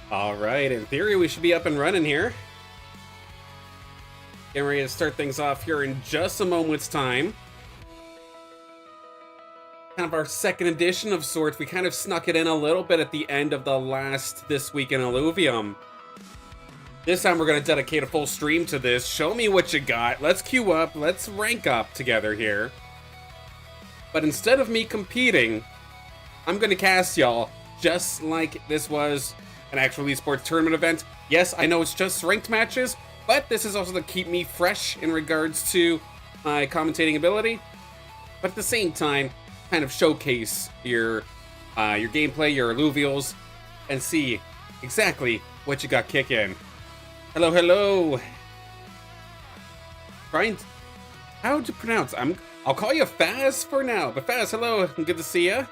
All right, in theory, we should be up and running here. Getting ready to start things off here in just a moment's time. Kind of our second edition of sorts. We kind of snuck it in a little bit at the end of the last This Week in Illuvium. This time we're going to dedicate a full stream to this. Show me what you got. Let's queue up. Let's rank up together here. But instead of me competing, I'm going to cast y'all just like this was an actual esports tournament event. Yes, I know it's just ranked matches, but this is also to keep me fresh in regards to my commentating ability. But at the same time, kind of showcase your gameplay, your alluvials, and see exactly what you got kicking. Hello, hello. Trying how to pronounce? I'll call you Faz for now. But Faz, hello, good to see ya.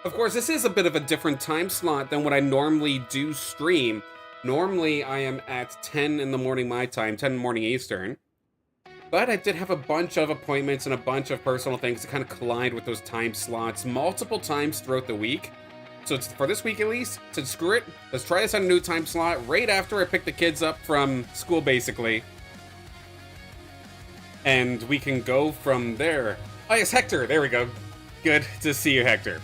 Of course, this is a bit of a different time slot than what I normally do stream. Normally, I am at 10 in the morning my time, 10 in the morning Eastern. But I did have a bunch of appointments and a bunch of personal things to kind of collide with those time slots multiple times throughout the week. So it's, for this week at least, so screw it. Let's try this on a new time slot right after I pick the kids up from school, basically. And we can go from there. Oh, yes, Hector. There we go. Good to see you, Hector.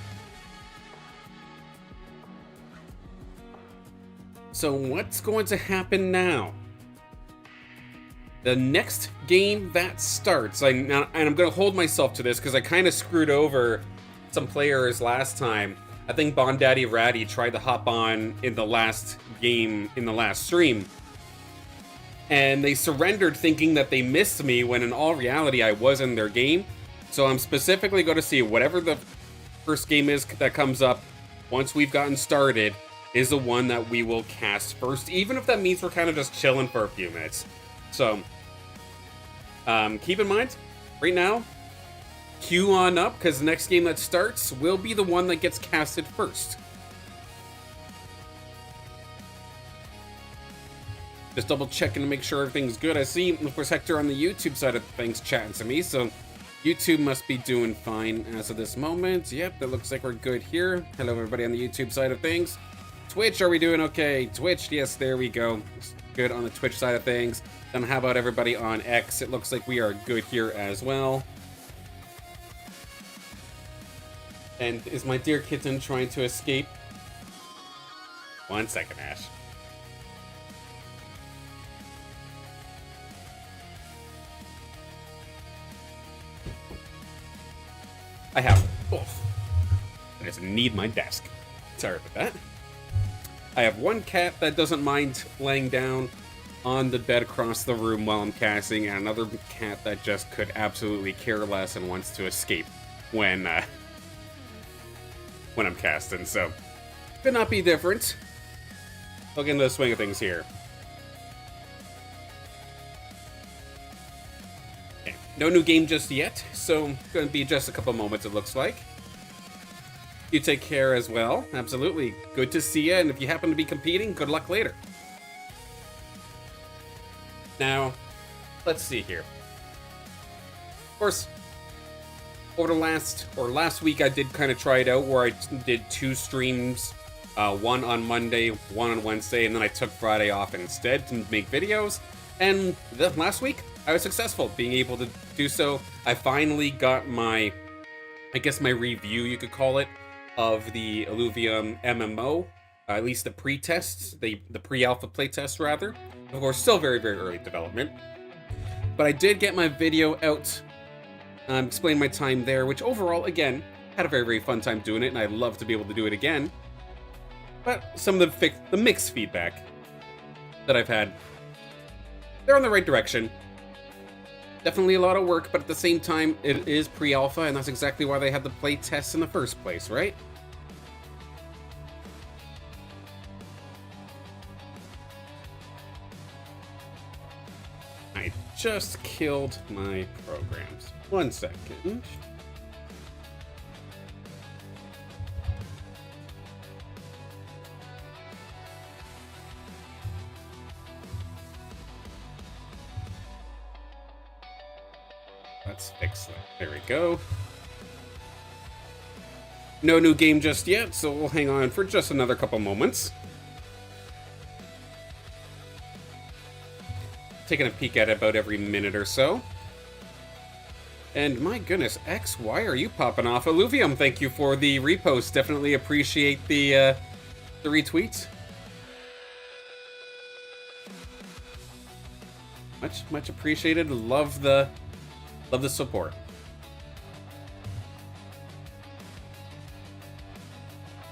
So what's going to happen now? The next game that starts, and I'm going to hold myself to this because I kind of screwed over some players last time. I think Bondaddy Ratty tried to hop on in the last game, in the last stream. And they surrendered thinking that they missed me when in all reality I was in their game. So I'm specifically going to see whatever the first game is that comes up once we've gotten started is the one that we will cast first, even if that means we're kind of just chilling for a few minutes. So, keep in mind, right now, queue on up, because the next game that starts will be the one that gets casted first. Just double checking to make sure everything's good. I see, of course, Hector on the YouTube side of things chatting to me, so YouTube must be doing fine as of this moment. Yep, that looks like we're good here. Hello, everybody on the YouTube side of things. Twitch, are we doing okay? Twitch, yes, there we go. Good on the Twitch side of things. Then how about everybody on X? It looks like we are good here as well. And is my dear kitten trying to escape? 1 second, Ash. I have. Oh, I just need my desk. Sorry about that. I have one cat that doesn't mind laying down on the bed across the room while I'm casting, and another cat that just could absolutely care less and wants to escape when I'm casting. So, could not be different. Look into the swing of things here. Okay. No new game just yet, so going to be just a couple moments, it looks like. You take care as well. Absolutely. Good to see you, and if you happen to be competing, good luck later. Now, let's see here. Of course, over the last week, I did kind of try it out where I did 2 streams, one on Monday, one on Wednesday, and then I took Friday off instead to make videos. And last week, I was successful being able to do so. I finally got my, I guess my review, you could call it, of the Illuvium MMO, at least the pre-tests, the pre-alpha playtest rather. Of course, still very, very early development. But I did get my video out, explain my time there, which overall, again, had a very, very fun time doing it, and I'd love to be able to do it again. But some of the mixed feedback that I've had, they're in the right direction. Definitely a lot of work, but at the same time, it is pre-alpha, and that's exactly why they had the play tests in the first place, right? I just killed my programs. 1 second. Let's fix that. There we go. No new game just yet, so we'll hang on for just another couple moments. taking a peek at it about every minute or so. And my goodness, X, why are you popping off? Illuvium, thank you for the repost. Definitely appreciate the retweets. Much appreciated. Love the support.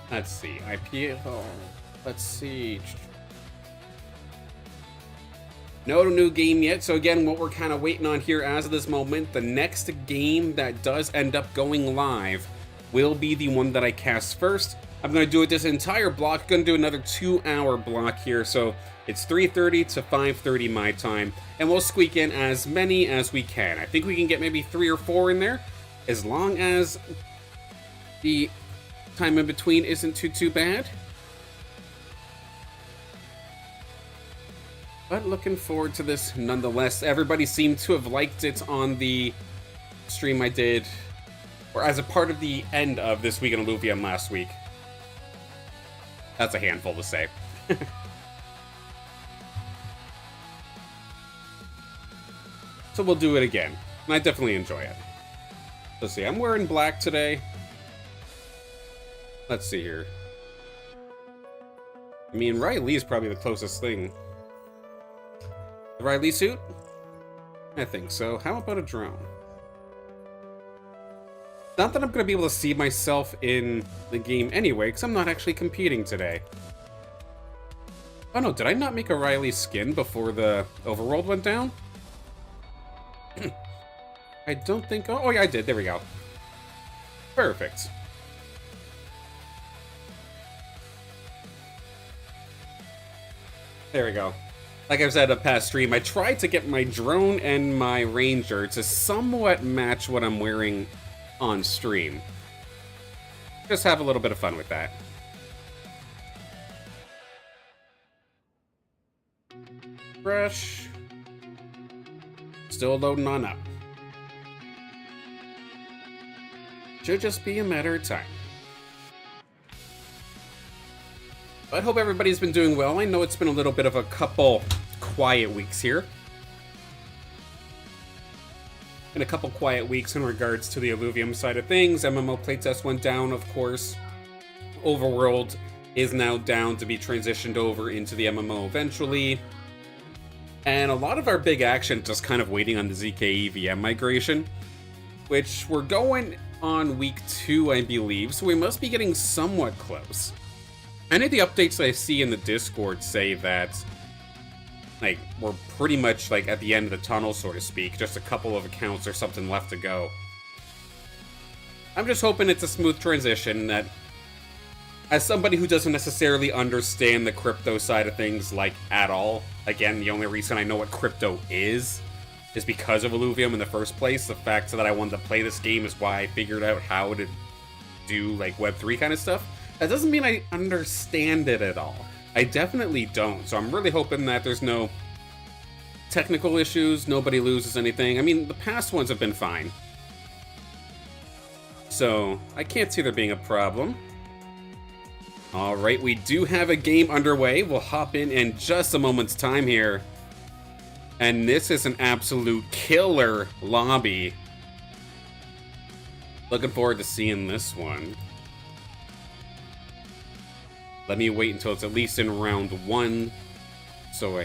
Let's see. Let's see. No new game yet, so again, what we're kind of waiting on here as of this moment, the next game that does end up going live will be the one that I cast first. I'm going to do it this entire block, going to do another 2-hour block here, so it's 3:30 to 5:30 my time, and we'll squeak in as many as we can. I think we can get maybe 3 or 4 in there, as long as the time in between isn't too bad. But looking forward to this nonetheless. Everybody seemed to have liked it on the stream I did, or as a part of the end of This Week in Illuvium last week. That's a handful to say. So we'll do it again, and I definitely enjoy it. Let's see, I'm wearing black today. Let's see here. I mean, Riley is probably the closest thing. The Riley suit? I think so. How about a drone? Not that I'm going to be able to see myself in the game anyway, because I'm not actually competing today. Oh no, did I not make a Riley skin before the overworld went down? I don't think... Oh yeah, I did. There we go. Perfect. There we go. Like I said in a past stream, I tried to get my drone and my ranger to somewhat match what I'm wearing on stream. Just have a little bit of fun with that. Brush. Still loading on up. Should just be a matter of time. I hope everybody's been doing well. I know it's been a little bit of a couple quiet weeks here. And a couple quiet weeks in regards to the Illuvium side of things. MMO playtest went down, of course. Overworld is now down to be transitioned over into the MMO eventually. And a lot of our big action just kind of waiting on the ZK EVM migration, which we're going on week 2, I believe, so we must be getting somewhat close. Any of the updates I see in the Discord say that, like, we're pretty much, like, at the end of the tunnel, so to speak. Just a couple of accounts or something left to go. I'm just hoping it's a smooth transition that, as somebody who doesn't necessarily understand the crypto side of things, like, at all, again, the only reason I know what crypto is because of Illuvium in the first place. The fact that I wanted to play this game is why I figured out how to do, like, Web3 kind of stuff. That doesn't mean I understand it at all. I definitely don't, so I'm really hoping that there's no technical issues, nobody loses anything. I mean, the past ones have been fine. So, I can't see there being a problem. Alright, we do have a game underway. We'll hop in just a moment's time here. And this is an absolute killer lobby. Looking forward to seeing this one. Let me wait until it's at least in round 1, so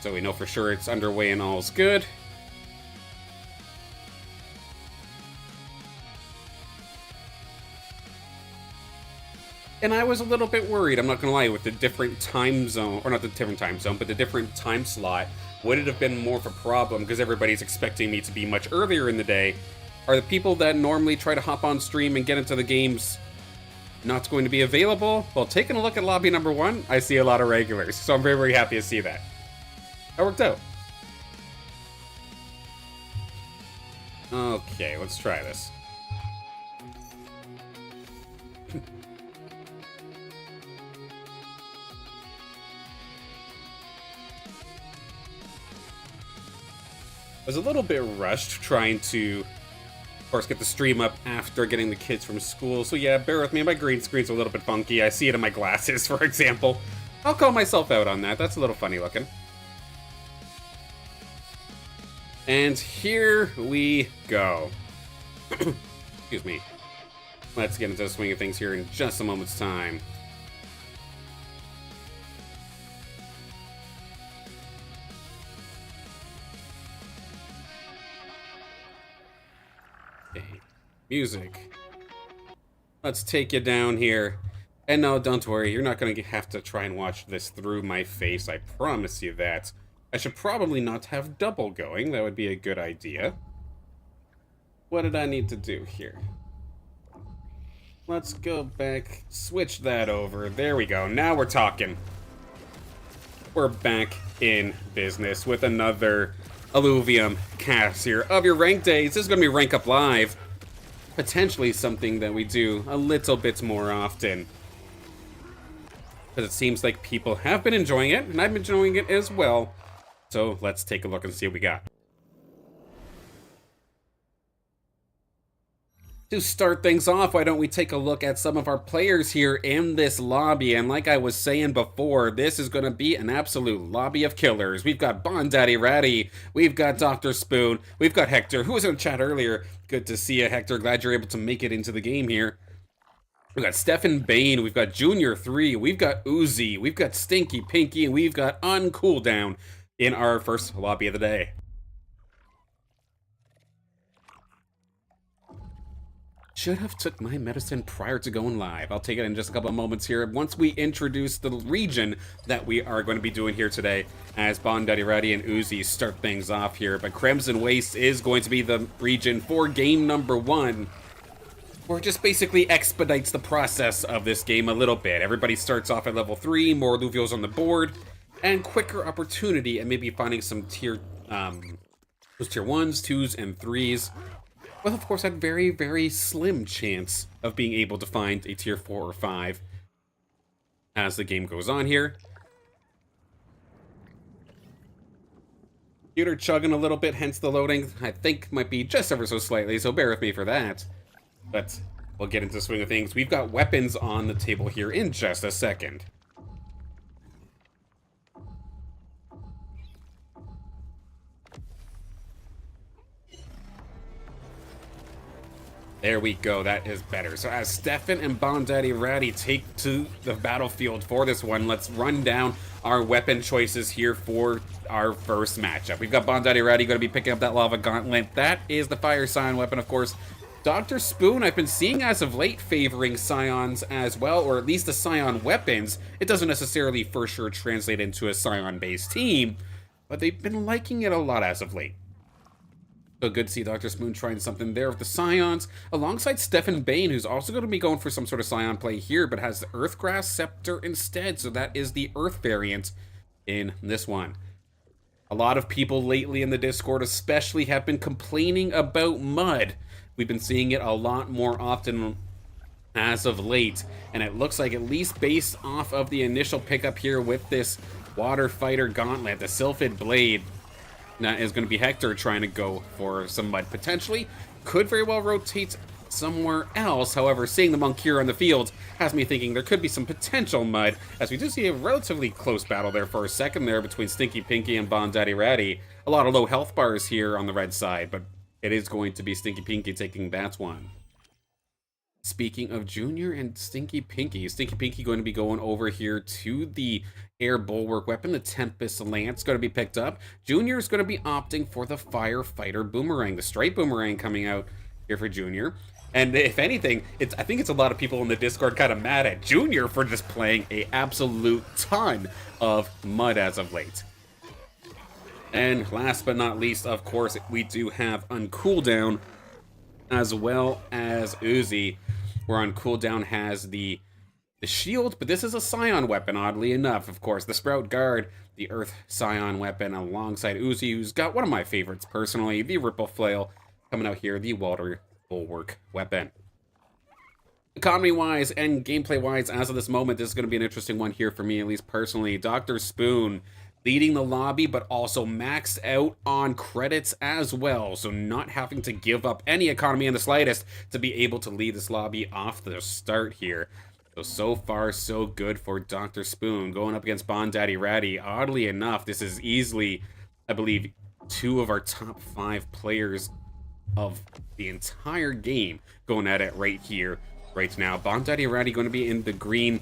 we know for sure it's underway and all's good. And I was a little bit worried, I'm not gonna lie, with the different time zone, or not the different time zone, but the different time slot. Would it have been more of a problem because everybody's expecting me to be much earlier in the day? Are the people that normally try to hop on stream and get into the games not going to be available? Well, taking a look at lobby number 1, I see a lot of regulars, so I'm very, very happy to see that. That worked out. Okay, let's try this. I was a little bit rushed trying to, of course, get the stream up after getting the kids from school, so yeah, bear with me. My green screen's a little bit funky. I see it in my glasses, for example. I'll call myself out on that. That's a little funny looking. And here we go. Excuse me. Let's get into the swing of things here in just a moment's time. Okay. Music. Let's take you down here. And no, don't worry, you're not going to have to try and watch this through my face, I promise you that. I should probably not have double going, that would be a good idea. What did I need to do here? Let's go back, switch that over, there we go, now we're talking. We're back in business with another Illuvium cast here of your Rank Days. This is going to be Rank Up Live. Potentially something that we do a little bit more often. Because it seems like people have been enjoying it, and I've been enjoying it as well. So let's take a look and see what we got. To start things off, why don't we take a look at some of our players here in this lobby. And like I was saying before, this is going to be an absolute lobby of killers. We've got Bondaddy Ratty, we've got Dr. Spoon, we've got Hector, who was in the chat earlier. Good to see you, Hector. Glad you're able to make it into the game here. We've got Stephen Bane, we've got Junior 3, we've got Uzi, we've got Stinky Pinky, and we've got Uncooldown in our first lobby of the day. Should have took my medicine prior to going live. I'll take it in just a couple of moments here once we introduce the region that we are going to be doing here today as Bondaddy Ratty and Uzi start things off here. But Crimson Waste is going to be the region for game number 1. Or it just basically expedites the process of this game a little bit. Everybody starts off at level 3, more Luvios on the board, and quicker opportunity and maybe finding some tier 1s, 2s, and 3s. With, of course, that very, very slim chance of being able to find a tier 4 or 5 as the game goes on here. Computer chugging a little bit, hence the loading, I think might be just ever so slightly, so bear with me for that. But we'll get into the swing of things. We've got weapons on the table here in just a second. There we go, that is better. So as Stefan and Bondaddy Ratty take to the battlefield for this one, let's run down our weapon choices here for our first matchup. We've got Bondaddy Ratty going to be picking up that Lava Gauntlet. That is the Fire Scion weapon, of course. Dr. Spoon, I've been seeing as of late favoring Scions as well, or at least the Scion weapons. It doesn't necessarily for sure translate into a Scion-based team, but they've been liking it a lot as of late. So good to see Dr. Spoon trying something there with the Scions, alongside Stephen Bane, who's also going to be going for some sort of Scion play here, but has the Earthgrass Scepter instead, so that is the Earth variant in this one. A lot of people lately in the Discord especially have been complaining about mud. We've been seeing it a lot more often as of late, and it looks like, at least based off of the initial pickup here with this Water Fighter Gauntlet, the Sylphid Blade, that is going to be Hector trying to go for some mud potentially. Could very well rotate somewhere else. However, seeing the Monk here on the field has me thinking there could be some potential mud, as we do see a relatively close battle there for a second there between Stinky Pinky and Bondaddy Ratty. A lot of low health bars here on the red side, but it is going to be Stinky Pinky taking that one. Speaking of Junior and Stinky Pinky going to be going over here to the air bulwark weapon, the Tempest Lance, going to be picked up. Junior is going to be opting for the Firefighter Boomerang, the straight boomerang coming out here for Junior. And if anything, I think it's a lot of people in the Discord kind of mad at Junior for just playing a absolute ton of mud as of late. And last but not least, of course, we do have Uncooldown as well as Uzi, where Uncooldown has the shield, but this is a Scion weapon, oddly enough. Of course, the Sprout Guard, the Earth Scion weapon, alongside Uzi, who's got one of my favorites personally, the Ripple Flail, coming out here, the Water Bulwark weapon. Economy-wise and gameplay-wise, as of this moment, this is going to be an interesting one here for me, at least personally. Dr. Spoon leading the lobby, but also maxed out on credits as well, so not having to give up any economy in the slightest to be able to lead this lobby off the start here. So far, so good for Dr. Spoon. Going up against Bondaddy Ratty, oddly enough, this is easily, I believe, two of our top 5 players of the entire game going at it right here, right now. Bondaddy Ratty going to be in the green,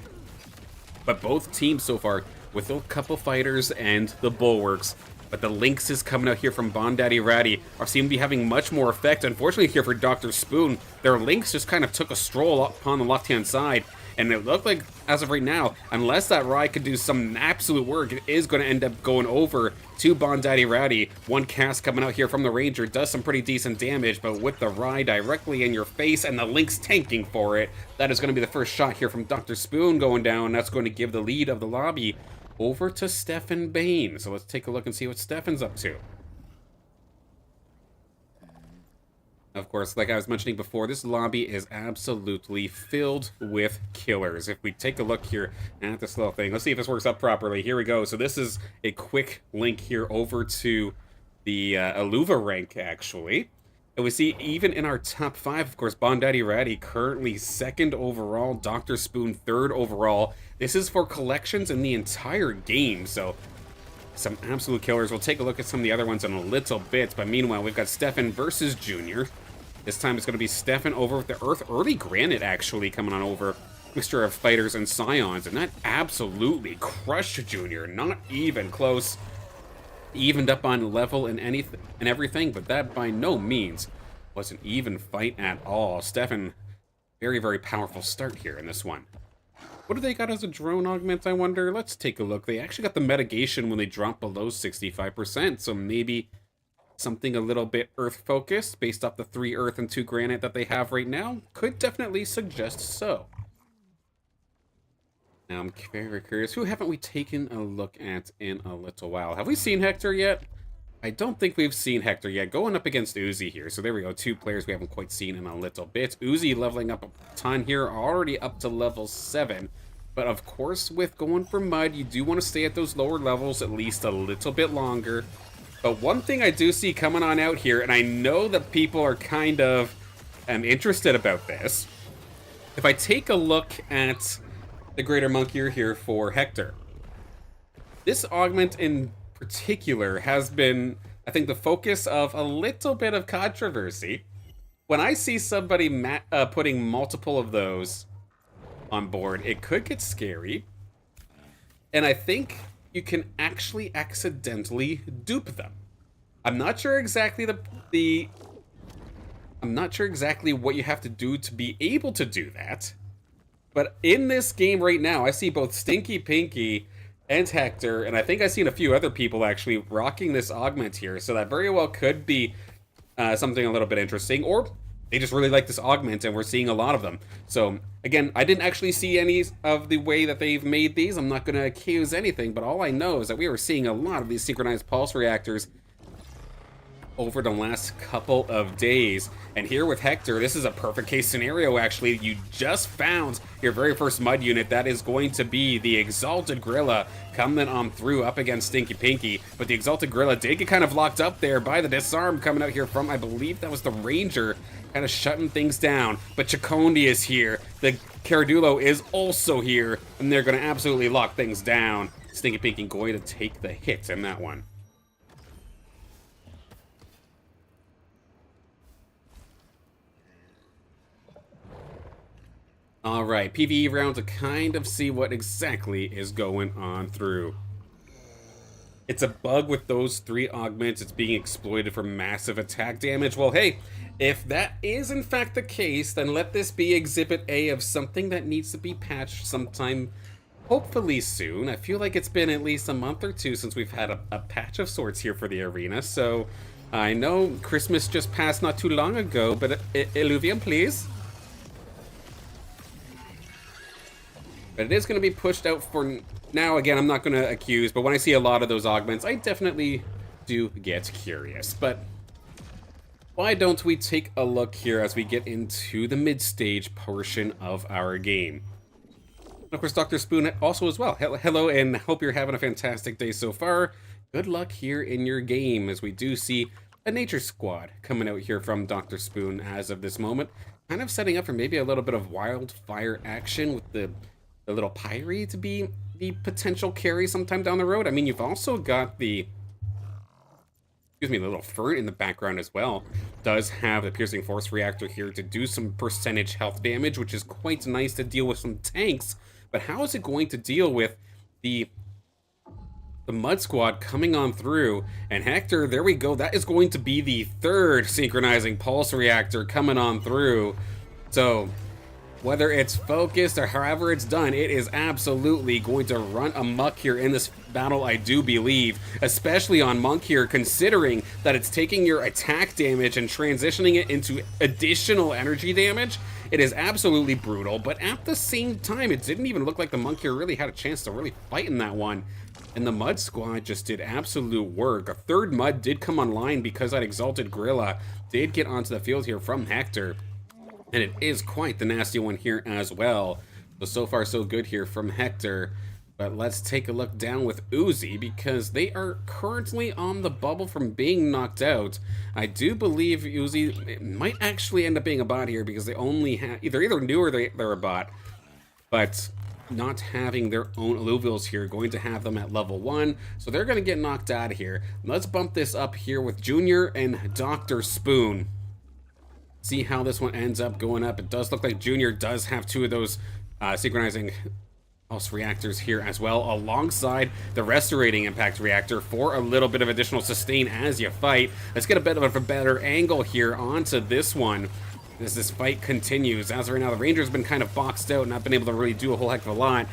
but both teams so far with a couple fighters and the bulwarks. But the Lynx is coming out here from Bondaddy Ratty are seem to be having much more effect. Unfortunately here for Dr. Spoon, their Lynx just kind of took a stroll up on the left-hand side. And it looked like, as of right now, unless that Rye could do some absolute work, it is going to end up going over to Bondaddy Ratty. One cast coming out here from the Ranger does some pretty decent damage, but with the Rye directly in your face and the Lynx tanking for it, that is going to be the first shot here from Dr. Spoon going down. That's going to give the lead of the lobby over to Stefan Bane. So let's take a look and see what Stefan's up to. Of course, like I was mentioning before, this lobby is absolutely filled with killers. If we take a look here at this little thing, let's see if this works up properly. Here we go. So this is a quick link here over to the Aluva rank, actually. And we see even in our top 5, of course, Bondaddy Ratty currently 2nd overall, Dr. Spoon 3rd overall. This is for collections in the entire game, so some absolute killers. We'll take a look at some of the other ones in a little bit, but meanwhile, we've got Stefan versus Junior. This time it's going to be Stefan over with the Earth. Early Granite, actually, coming on over. Mixture of fighters and scions, and that absolutely crushed Junior. Not even close. Evened up on level and anything and everything, but that by no means was an even fight at all. Stefan, very, very powerful start here in this one. What do they got as a drone augment, I wonder? Let's take a look. They actually got the mitigation when they dropped below 65%, so maybe something a little bit Earth-focused, based off the 3 Earth and 2 Granite that they have right now, could definitely suggest so. Now, I'm very, very curious. Who haven't we taken a look at in a little while? Have we seen Hector yet? I don't think we've seen Hector yet. Going up against Uzi here. So there we go. 2 players we haven't quite seen in a little bit. Uzi leveling up a ton here. Already up to level 7. But of course, with going for Mud, you do want to stay at those lower levels at least a little bit longer. But one thing I do see coming on out here, and I know that people are kind of interested about this. If I take a look at the Greater Monkier here for Hector, this augment in particular has been, I think, the focus of a little bit of controversy. When I see somebody putting multiple of those on board, it could get scary. And I think you can actually accidentally dupe them. I'm not sure exactly I'm not sure exactly what you have to do to be able to do that. But in this game right now, I see both Stinky Pinky and Hector, and I think I've seen a few other people actually rocking this augment here, so that very well could be something a little bit interesting, or they just really like this augment and we're seeing a lot of them. So again, I didn't actually see any of the way that they've made these. I'm not going to accuse anything, but all I know is that we were seeing a lot of these synchronized pulse reactors over the last couple of days. And here with Hector, this is a perfect case scenario, actually. You just found your very first Mud unit. That is going to be the Exalted Gorilla coming on through up against Stinky Pinky. But the Exalted Gorilla did get kind of locked up there by the Disarm coming out here from, I believe that was the Ranger, kind of shutting things down. But Chakondi is here. The Caradulo is also here, and they're going to absolutely lock things down. Stinky Pinky going to take the hit in that one. Alright, PvE round to kind of see what exactly is going on through. It's a bug with those 3 augments. It's being exploited for massive attack damage. Well, hey, if that is in fact the case, then let this be Exhibit A of something that needs to be patched sometime, hopefully soon. I feel like it's been at least a month or 2 since we've had a patch of sorts here for the arena, so I know Christmas just passed not too long ago, but Illuvium, please. But it is going to be pushed out for now. Again, I'm not going to accuse, but when I see a lot of those augments, I definitely do get curious. But why don't we take a look here as we get into the mid-stage portion of our game? And of course, Dr. Spoon also as well. Hello, and hope you're having a fantastic day so far. Good luck here in your game, as we do see a Nature Squad coming out here from Dr. Spoon as of this moment. Kind of setting up for maybe a little bit of wildfire action with the little Pyre to be the potential carry sometime down the road. I mean, you've also got the excuse me, the little Fern in the background as well, does have the Piercing Force Reactor here to do some percentage health damage, which is quite nice to deal with some tanks. But how is it going to deal with the Mud Squad coming on through? And Hector, there we go. That is going to be the third synchronizing pulse reactor coming on through. So whether it's focused or however it's done, it is absolutely going to run amok here in this battle, I do believe, especially on Monk here, considering that it's taking your attack damage and transitioning it into additional energy damage. It is absolutely brutal, but at the same time, it didn't even look like the Monk here really had a chance to really fight in that one. And the Mud Squad just did absolute work. A third Mud did come online because that Exalted Gorilla did get onto the field here from Hector. And it is quite the nasty one here as well. So far so good here from Hector. But let's take a look down with Uzi, because they are currently on the bubble from being knocked out. I do believe Uzi might actually end up being a bot here, because they only have either new or they're a bot. But not having their own alluvials here, going to have them at level 1, so they're going to get knocked out of here. Let's bump this up here with Junior and Dr. Spoon. See how this one ends up going up. It does look like Junior does have two of those synchronizing pulse reactors here as well, alongside the restorating impact reactor for a little bit of additional sustain as you fight. Let's get a bit of a better angle here onto this one as this fight continues. As of right now, the Ranger's been kind of boxed out, not been able to really do a whole heck of a lot.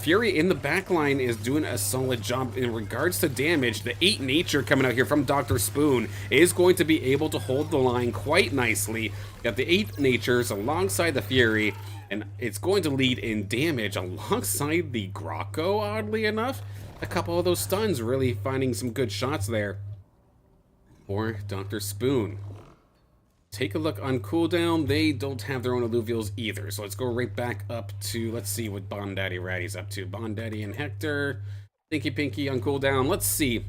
Fury in the backline is doing a solid job in regards to damage. The 8 Nature coming out here from Dr. Spoon is going to be able to hold the line quite nicely. Got the 8 Natures alongside the Fury, and it's going to lead in damage alongside the Grocko, oddly enough. A couple of those stuns really finding some good shots there for Dr. Spoon. Take a look on cooldown. They don't have their own alluvials either. So let's go right back up to, let's see what Bon Daddy Ratty's up to. Bon Daddy and Hector. Stinky Pinky on cooldown. Let's see.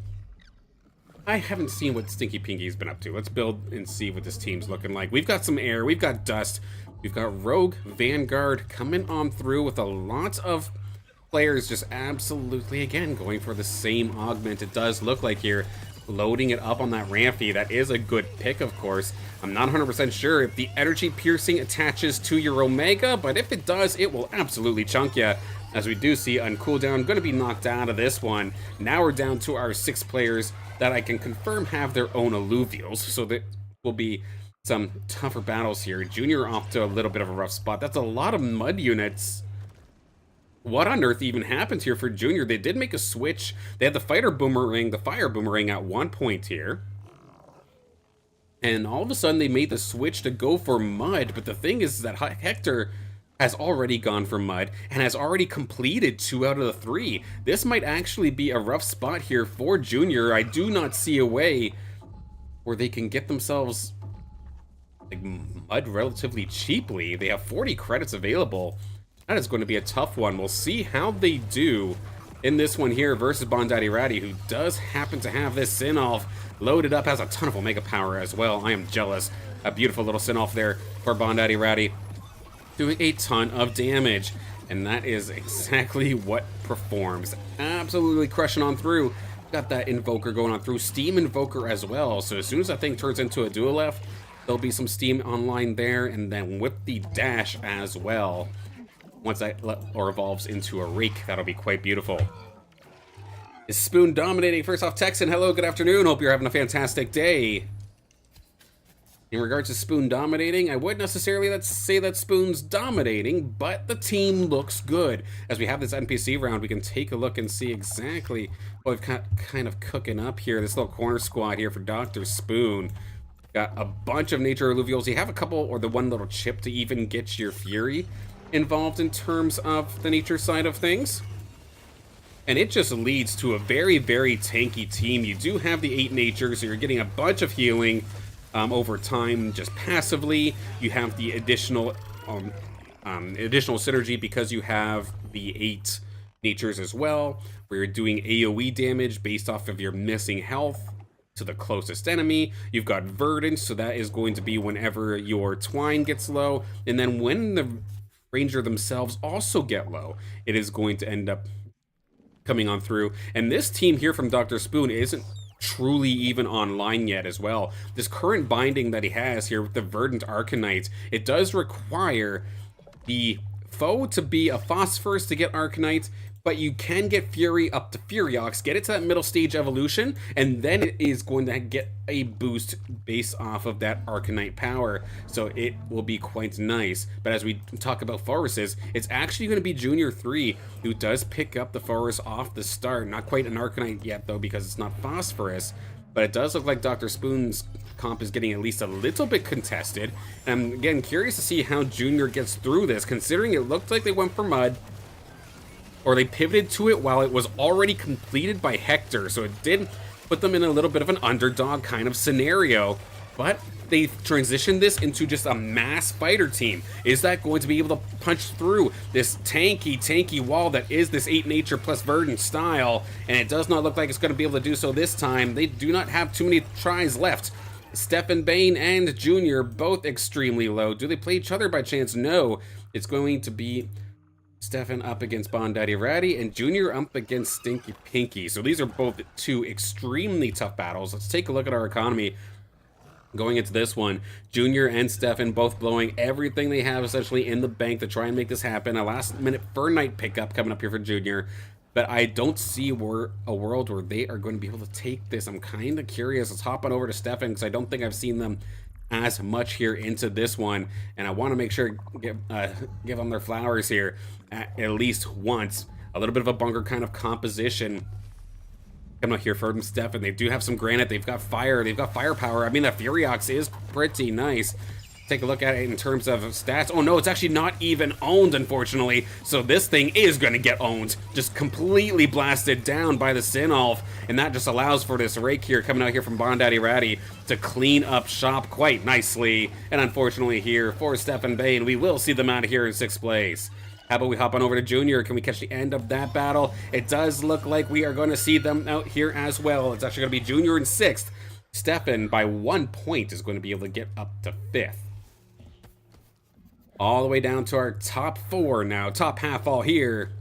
I haven't seen what Stinky Pinky's been up to. Let's build and see what this team's looking like. We've got some air. We've got dust. We've got Rogue Vanguard coming on through with a lot of players just absolutely, again, going for the same augment. It does look like here. Loading it up on that Ramfy. That is a good pick, of course. I'm not 100% sure if the energy piercing attaches to your Omega, but if it does, it will absolutely chunk you. As we do see on cooldown, going to be knocked out of this one. Now we're down to our 6 players that I can confirm have their own alluvials, so that will be some tougher battles here. Junior off to a little bit of a rough spot. That's a lot of Mud units. What on earth even happened here for Junior? They did make a switch. They had the Fighter Boomerang, the Fire Boomerang at one point here. And all of a sudden they made the switch to go for Mud. But the thing is that Hector has already gone for Mud and has already completed 2 out of the 3. This might actually be a rough spot here for Junior. I do not see a way where they can get themselves like Mud relatively cheaply. They have 40 credits available. That is going to be a tough one. We'll see how they do in this one here versus Bon Daddy Ratty, who does happen to have this Sinolf loaded up, has a ton of Omega power as well. I am jealous. A beautiful little Sinolf there for Bon Daddy Ratty, doing a ton of damage. And that is exactly what performs. Absolutely crushing on through. Got that Invoker going on through. Steam Invoker as well. So as soon as that thing turns into a Duelef, there'll be some Steam online there. And then with the dash as well. Once that evolves into a Rake, that'll be quite beautiful. Is Spoon dominating? First off, Texan, hello, good afternoon. Hope you're having a fantastic day. In regards to Spoon dominating, I wouldn't necessarily say that Spoon's dominating, but the team looks good. As we have this NPC round, we can take a look and see exactly what we've got kind of cooking up here. This little corner squad here for Dr. Spoon. Got a bunch of nature alluvials. You have a couple, or the one little chip to even get your Fury involved in terms of the nature side of things. And it just leads to a very, very tanky team. You do have the 8 natures, so you're getting a bunch of healing over time just passively. You have the additional synergy because you have the 8 natures as well, where you're doing AoE damage based off of your missing health to the closest enemy. You've got Verdant, so that is going to be whenever your Twine gets low. And then when the Ranger themselves also get low, it is going to end up coming on through. And this team here from Dr. Spoon isn't truly even online yet as well. This current binding that he has here with the Verdant Arcanite, it does require the foe to be a Phosphorus to get Arcanite, but you can get Fury up to Furiox, get it to that middle stage evolution, and then it is going to get a boost based off of that Arcanite power, so it will be quite nice. But as we talk about Foruses, it's actually going to be Junior 3 who does pick up the Forus off the start. Not quite an Arcanite yet, though, because it's not Phosphorus, but it does look like Dr. Spoon's comp is getting at least a little bit contested. And I'm, again, curious to see how Junior gets through this, considering it looked like they went for Mud, or they pivoted to it while it was already completed by Hector, so it did put them in a little bit of an underdog kind of scenario, but they transitioned this into just a mass fighter team. Is that going to be able to punch through this tanky wall that is this 8 Nature plus Verdant style? And it does not look like it's going to be able to do so this time. They do not have too many tries left. Stefan Bane and Junior both extremely low. Do they play each other by chance? No. It's going to be Stefan up against Bondaddy Ratty and Junior up against Stinky Pinky. So these are both two extremely tough battles. Let's take a look at our economy going into this one. Junior and Stefan both blowing everything they have essentially in the bank to try and make this happen. A last minute Fernite pickup coming up here for Junior. But I don't see a world where they are going to be able to take this. I'm kind of curious. Let's hop on over to Stefan because I don't think I've seen them as much here into this one, and I want to make sure give them their flowers here at least once. A little bit of a bunker kind of composition coming out here from Stefan. They do have some granite, they've got fire, they've got firepower. I mean, the Furiox is pretty nice. Take a look at it in terms of stats. Oh no, it's actually not even owned, unfortunately. So this thing is going to get owned. Just completely blasted down by the Sinolf. And that just allows for this Rake here coming out here from Bondaddy Ratty to clean up shop quite nicely. And unfortunately here for Stefan Bane, we will see them out of here in 6th place. How about we hop on over to Junior? Can we catch the end of that battle? It does look like we are going to see them out here as well. It's actually going to be Junior in 6th. Stefan, by 1 point, is going to be able to get up to 5th. All the way down to our top 4 now. Top half all here.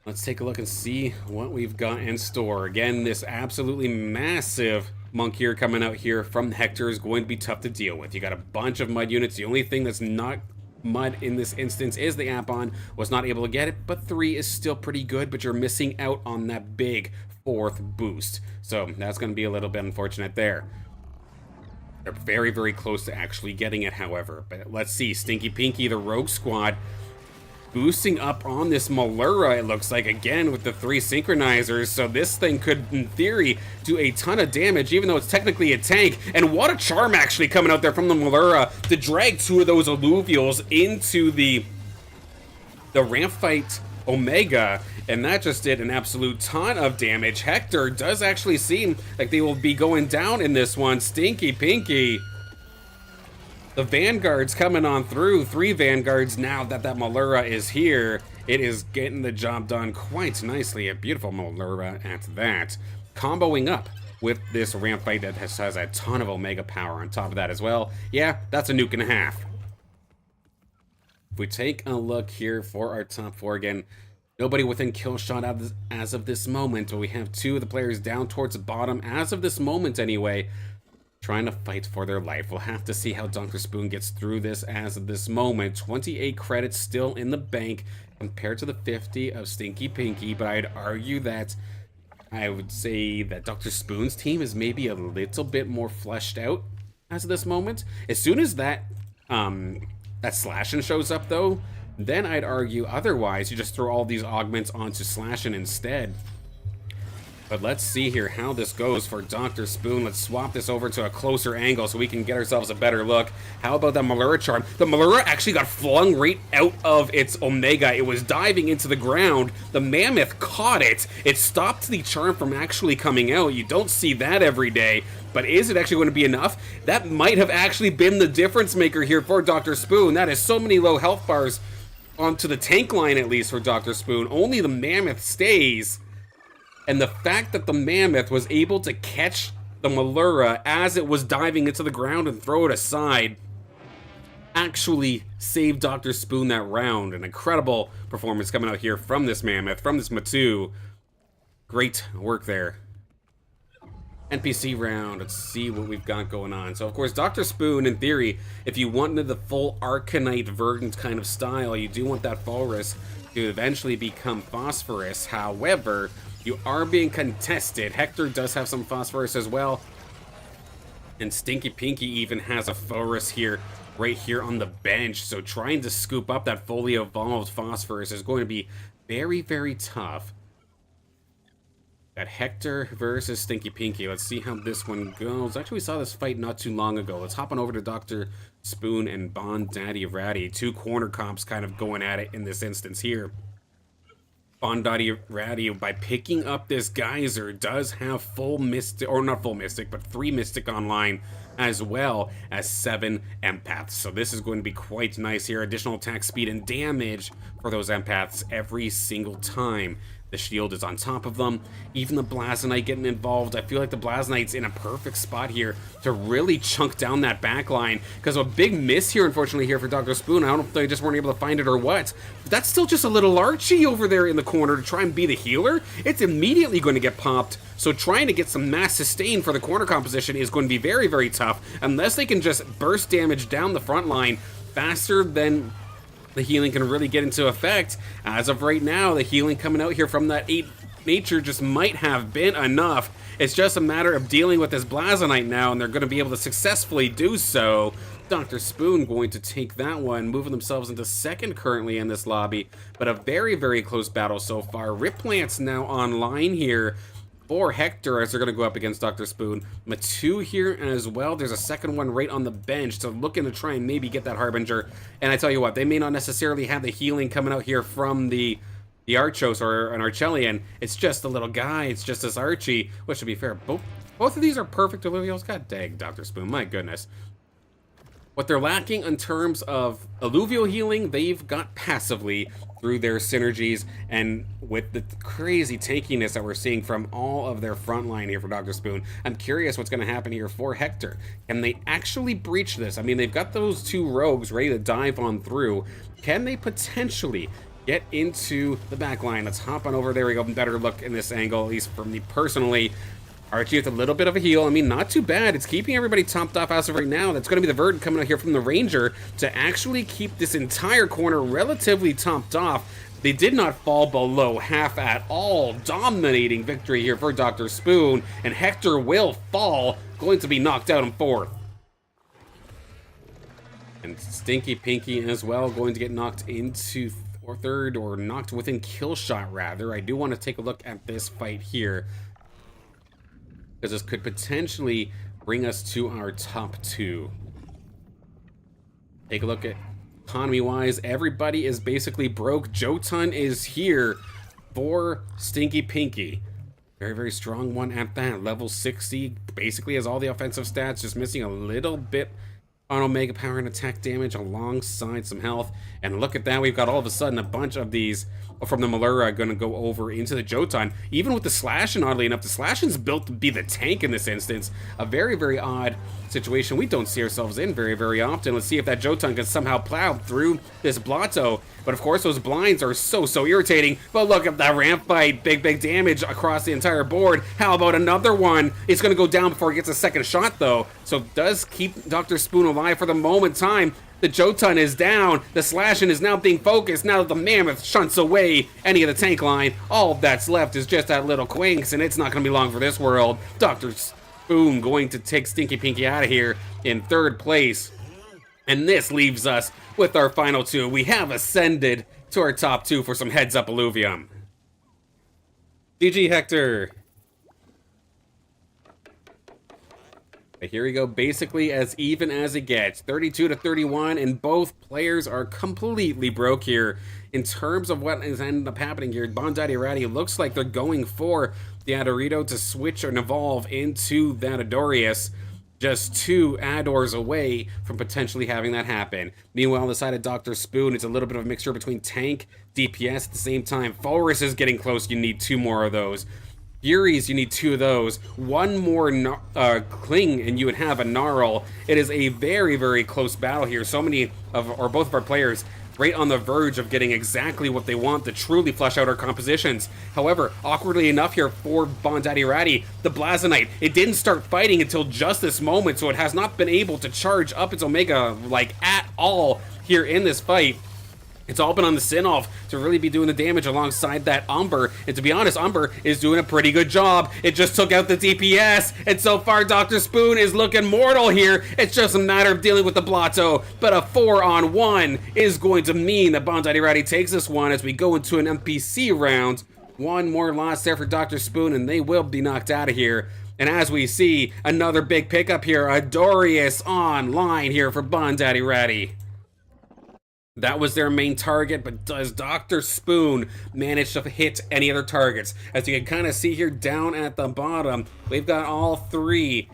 Let's take a look and see what we've got in store. Again, this absolutely massive monk here coming out here from Hector is going to be tough to deal with. You got a bunch of mud units. The only thing that's not mud in this instance is the Apon. Was not able to get it, but 3 is still pretty good, but you're missing out on that big 4th boost. So that's going to be a little bit unfortunate there. They're very, very close to actually getting it, however. But let's see. Stinky Pinky, the Rogue Squad, boosting up on this Malura, it looks like, again, with the 3 synchronizers. So this thing could, in theory, do a ton of damage, even though it's technically a tank. And what a charm, actually, coming out there from the Malura to drag 2 of those Alluvials into the ramp fight Omega, and that just did an absolute ton of damage. Hector does actually seem like they will be going down in this one. Stinky Pinky. The Vanguard's coming on through. 3 Vanguards now that Malura is here. It is getting the job done quite nicely. A beautiful Malura at that. Comboing up with this ramp fight that has a ton of Omega power on top of that as well. Yeah, that's a nuke and a half. If we take a look here for our top 4 again, nobody within kill shot as of this moment, but we have 2 of the players down towards the bottom as of this moment anyway, trying to fight for their life. We'll have to see how Dr. Spoon gets through this as of this moment. 28 credits still in the bank compared to the 50 of Stinky Pinky, but I'd argue that I would say that Dr. Spoon's team is maybe a little bit more fleshed out as of this moment. As soon as that Slashin shows up, though, then I'd argue otherwise. You just throw all these augments onto Slashin instead. But let's see here how this goes for Dr. Spoon. Let's swap this over to a closer angle so we can get ourselves a better look. How about that Malura charm? The Malura actually got flung right out of its Omega. It was diving into the ground. The Mammoth caught it. It stopped the charm from actually coming out. You don't see that every day. But is it actually going to be enough? That might have actually been the difference maker here for Dr. Spoon. That is so many low health bars onto the tank line, at least, for Dr. Spoon. Only the Mammoth stays. And the fact that the Mammoth was able to catch the Malura as it was diving into the ground and throw it aside actually saved Dr. Spoon that round. An incredible performance coming out here from this Mammoth, from this Matu. Great work there. NPC round. Let's see what we've got going on. So, of course, Dr. Spoon, in theory, if you wanted the full Arcanite Verdant kind of style, you do want that Falrus to eventually become Phosphorus. However, you are being contested. Hector does have some Phosphorus as well. And Stinky Pinky even has a Falrus here, right here on the bench. So trying to scoop up that fully evolved Phosphorus is going to be very, very tough. Got Hector versus Stinky Pinky. Let's see how this one goes. Actually, we saw this fight not too long ago. Let's hop on over to Dr. Spoon and Bondaddy Ratty. Two corner comps kind of going at it in this instance here. Bondaddy Ratty, by picking up this Geyser, does have full Mystic, or not full Mystic, but 3 Mystic online, as well as 7 Empaths. So this is going to be quite nice here. Additional attack speed and damage for those Empaths every single time the shield is on top of them. Even the Blazonite getting involved. I feel like the Blazonite's in a perfect spot here to really chunk down that back line, because a big miss here, unfortunately, here for Dr. Spoon. I don't know if they just weren't able to find it or what, but that's still just a little Archie over there in the corner to try and be the healer. It's immediately going to get popped, so trying to get some mass sustain for the corner composition is going to be very, very tough, unless they can just burst damage down the front line faster than the healing can really get into effect. As of right now, the healing coming out here from that 8 nature just might have been enough. It's just a matter of dealing with this Blazonite now, and they're going to be able to successfully do so. Dr. Spoon going to take that one, moving themselves into second currently in this lobby, but a very, very close battle so far. Riplant's now online here for Hector as they're going to go up against Dr. Spoon. Matu here as well. There's a second one right on the bench, so looking to try and maybe get that Harbinger. And I tell you what, they may not necessarily have the healing coming out here from the Archos or an Archelian. It's just a little guy. It's just this Archie, which, to be fair, both of these are perfect alluvials. God dang, Dr. Spoon, my goodness. What they're lacking in terms of alluvial healing, they've got passively through their synergies and with the crazy tankiness that we're seeing from all of their front line here for Dr. Spoon. I'm curious what's going to happen here for Hector. Can they actually breach this? I mean, they've got those 2 rogues ready to dive on through. Can they potentially get into the back line? Let's hop on over. There we go. Better look in this angle, at least for me personally. Archie with a little bit of a heal. I mean, not too bad. It's keeping everybody topped off as of right now. That's going to be the Verdant coming out here from the Ranger to actually keep this entire corner relatively topped off. They did not fall below half at all. Dominating victory here for Dr. Spoon. And Hector will fall. Going to be knocked out in 4th. And Stinky Pinky as well. Going to get knocked into 3rd, or knocked within kill shot, rather. I do want to take a look at this fight here, because this could potentially bring us to our top 2. Take a look at economy-wise. Everybody is basically broke. Jotun is here for Stinky Pinky. Very, very strong one at that. Level 60. Basically has all the offensive stats, just missing a little bit on Omega Power and attack damage alongside some health. And look at that. We've got all of a sudden a bunch of these from the Malura going to go over into the Jotun. Even with the Slashin', oddly enough, the Slashin's built to be the tank in this instance. A very, very odd situation we don't see ourselves in very, very often. Let's see if that Jotun can somehow plow through this Blotto. But of course, those blinds are so irritating. But look at that ramp fight. Big, big damage across the entire board. How about another one? It's going to go down before it gets a second shot, though. So it does keep Dr. Spoon alive for the moment in time. The Jotun is down. The Slashin' is now being focused. Now that the Mammoth shunts away any of the tank line, all that's left is just that little Quinks, and it's not going to be long for this world. Dr. Spoon going to take Stinky Pinky out of here in 3rd place. And this leaves us with our final 2. We have ascended to our top 2 for some heads-up alluvium. GG, Hector. But here we go, basically as even as it gets. 32-31, and both players are completely broke here. In terms of what has ended up happening here, Bondaddy Ratty looks like they're going for the Adorito to switch and evolve into that Adorius. Just 2 Adors away from potentially having that happen. Meanwhile, on the side of Dr. Spoon, it's a little bit of a mixture between tank, DPS at the same time. Falrus is getting close, you need 2 more of those. Furies, you need 2 of those. 1 more Cling, and you would have a Gnarl. It is a very, very close battle here. So many of, or both of our players right on the verge of getting exactly what they want to truly flesh out our compositions. However, awkwardly enough here for Bondaddy Ratty, the Blazonite, it didn't start fighting until just this moment, so it has not been able to charge up its Omega, like, at all here in this fight. It's all been on the Sinnoh to really be doing the damage alongside that Umber. And to be honest, Umber is doing a pretty good job. It just took out the DPS. And so far, Dr. Spoon is looking mortal here. It's just a matter of dealing with the Blotto. But a 4-on-1 is going to mean that Bondaddy Ratty takes this one as we go into an NPC round. One more loss there for Dr. Spoon, and they will be knocked out of here. And as we see, another big pickup here. Adorius online here for Bondaddy Ratty. That was their main target, but does Dr. Spoon manage to hit any other targets? As you can kind of see here down at the bottom, we've got all 3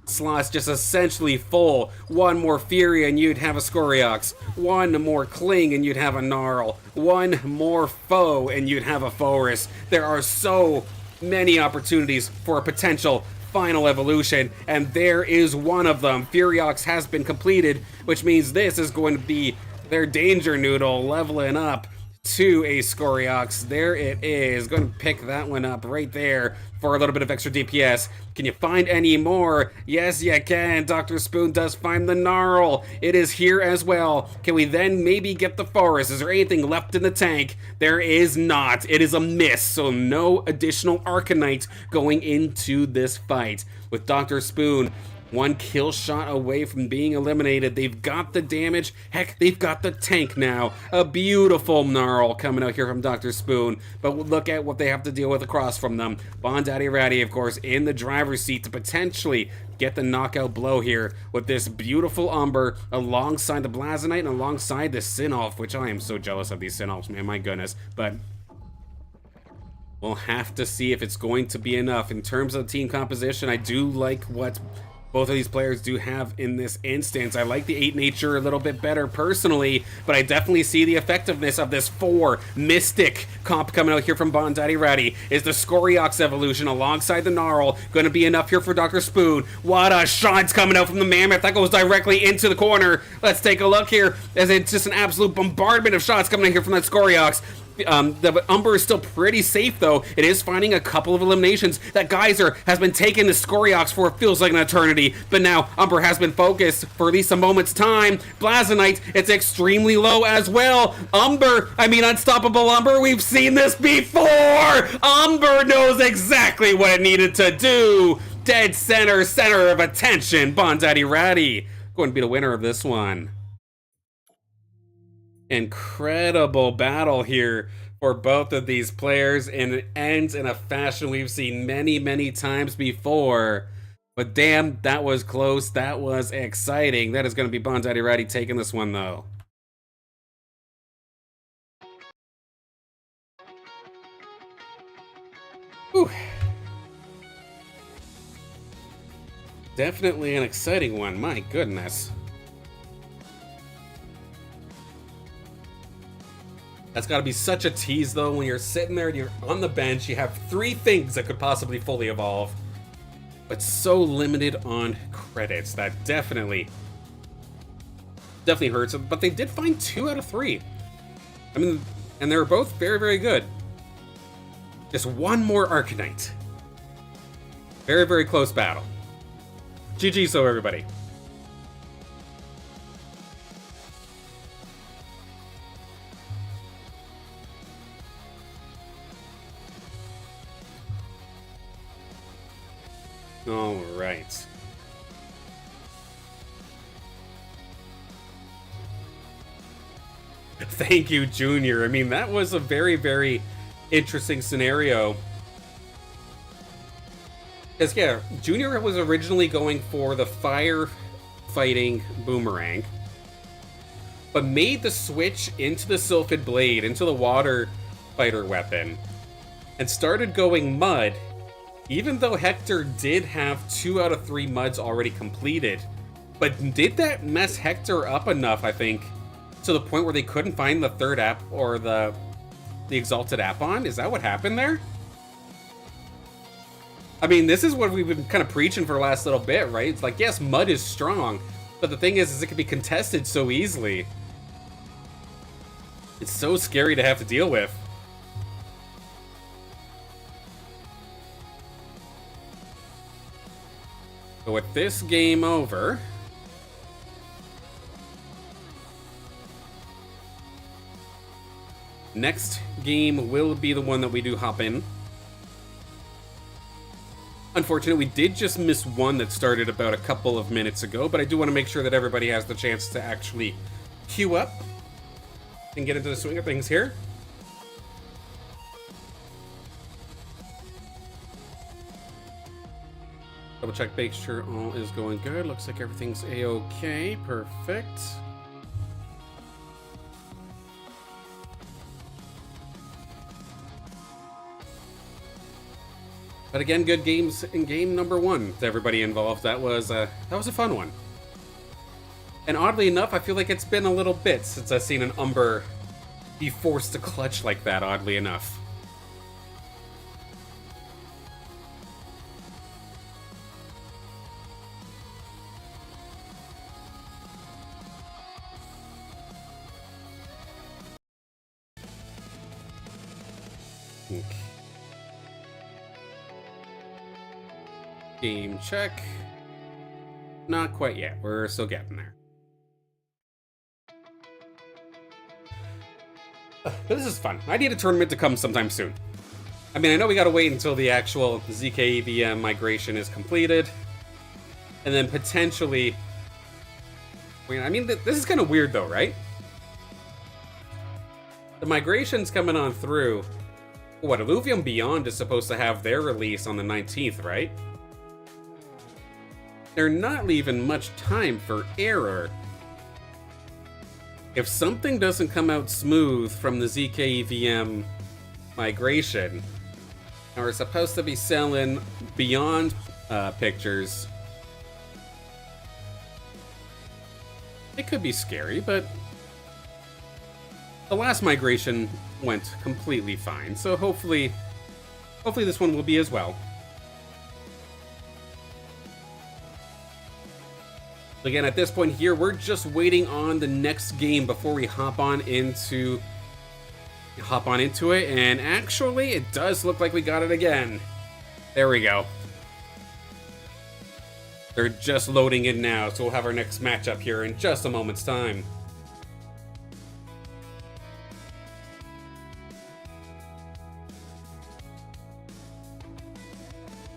slots just essentially full. One more Fury and you'd have a Scoriox. One more Kling and you'd have a Gnarl. One more Foe and you'd have a Forest. There are so many opportunities for a potential final evolution, and there is one of them. Furiox has been completed, which means this is going to be their Danger Noodle leveling up to a Scoriox. There it is. Going to pick that one up right there for a little bit of extra DPS. Can you find any more? Yes, you can. Dr. Spoon does find the Gnarl. It is here as well. Can we then maybe get the Forest? Is there anything left in the tank? There is not. It is a miss, so no additional Arcanite going into this fight. With Dr. Spoon 1 kill shot away from being eliminated. They've got the damage. Heck, they've got the tank now. A beautiful Gnarl coming out here from Dr. Spoon. But look at what they have to deal with across from them. Bondaddy Ratty, of course, in the driver's seat to potentially get the knockout blow here with this beautiful Umber alongside the Blazonite and alongside the Sinnoh, which I am so jealous of these Sinnohs, man. My goodness. But we'll have to see if it's going to be enough. In terms of team composition, I do like what both of these players do have in this instance. I like the 8 Nature a little bit better personally, but I definitely see the effectiveness of this 4 Mystic comp coming out here from Bondaddy Ratty. Is the Scoriox evolution alongside the Gnarl going to be enough here for Dr. Spoon? What a shot's coming out from the Mammoth. That goes directly into the corner. Let's take a look here as it's just an absolute bombardment of shots coming in here from that Scoriox. The Umber is still pretty safe, though. It is finding a couple of eliminations. That Geyser has been taking the Scoriox for what feels like an eternity, but now Umber has been focused for at least a moment's time. Blazonite, it's extremely low as well. Unstoppable Umber, we've seen this before! Umber knows exactly what it needed to do. Dead center of attention, Bondaddy Ratty. Going to be the winner of this one. Incredible battle here for both of these players, and it ends in a fashion we've seen many, many times before. But damn, that was close. That was exciting. That is going to be Bondaddy Ratty taking this one, though. Whew. Definitely an exciting one. My goodness. That's got to be such a tease, though, when you're sitting there and you're on the bench. You have 3 things that could possibly fully evolve, but so limited on credits. That definitely hurts. But they did find 2 out of 3. I mean, and they were both very, very good. Just one more Arcanite. Very, very close battle. GG, so everybody. All right. Thank you, Junior. I mean, that was a very, very interesting scenario. Because, yeah, Junior was originally going for the fire-fighting Boomerang, but made the switch into the Sylphid Blade, into the water fighter weapon, and started going Mud, even though Hector did have 2 out of 3 Muds already completed. But did that mess Hector up enough, I think, to the point where they couldn't find the 3rd app, or the Exalted Apon? Is that what happened there? I mean, this is what we've been kind of preaching for the last little bit, right? It's like, yes, Mud is strong, but the thing is it can be contested so easily. It's so scary to have to deal with. So with this game over, next game will be the one that we do hop in. Unfortunately, we did just miss one that started about a couple of minutes ago, but I do want to make sure that everybody has the chance to actually queue up and get into the swing of things here. Double check, make sure all is going good. Looks like everything's a-okay. Perfect. But again, good games in game number one to everybody involved. That was a fun one. And oddly enough, I feel like it's been a little bit since I've seen an Umber be forced to clutch like that, oddly enough. Okay. Game check. Not quite yet. We're still getting there. But this is fun. I need a tournament to come sometime soon. I mean, I know we gotta wait until the actual ZK EVM migration is completed. And then potentially... I mean, this is kind of weird though, right? The migration's coming on through. What, Illuvium Beyond is supposed to have their release on the 19th, right? They're not leaving much time for error. If something doesn't come out smooth from the ZK EVM migration, and we're supposed to be selling Beyond pictures, it could be scary, but the last migration went completely fine, so hopefully this one will be as well. Again, at this point here, we're just waiting on the next game before we hop on into it, and actually, it does look like we got it again. There we go. They're just loading in now, so we'll have our next matchup here in just a moment's time.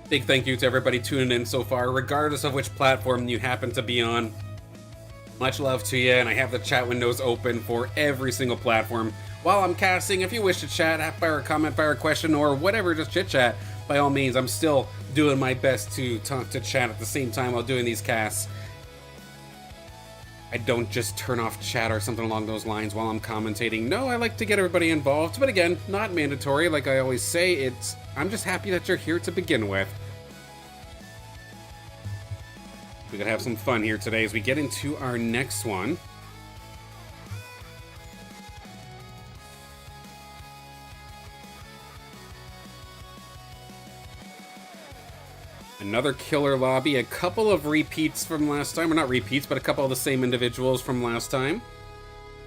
Big thank you to everybody tuning in so far, regardless of which platform you happen to be on. Much love to you, and I have the chat windows open for every single platform. While I'm casting, if you wish to chat, fire a comment, fire a question, or whatever, just chit-chat, by all means. I'm still doing my best to talk to chat at the same time while doing these casts. I don't just turn off chat or something along those lines while I'm commentating. No, I like to get everybody involved, but again, not mandatory. Like I always say, I'm just happy that you're here to begin with. We're gonna have some fun here today as we get into our next one. Another killer lobby, a couple of repeats from last time, or not repeats, but a couple of the same individuals from last time.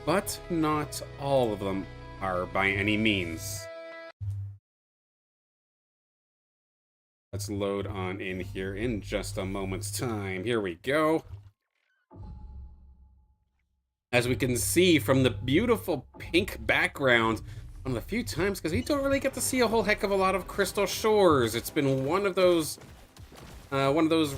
But not all of them are by any means. Let's load on in here in just a moment's time. Here we go. As we can see from the beautiful pink background, one of the few times, because we don't really get to see a whole heck of a lot of Crystal Shores. It's been one of those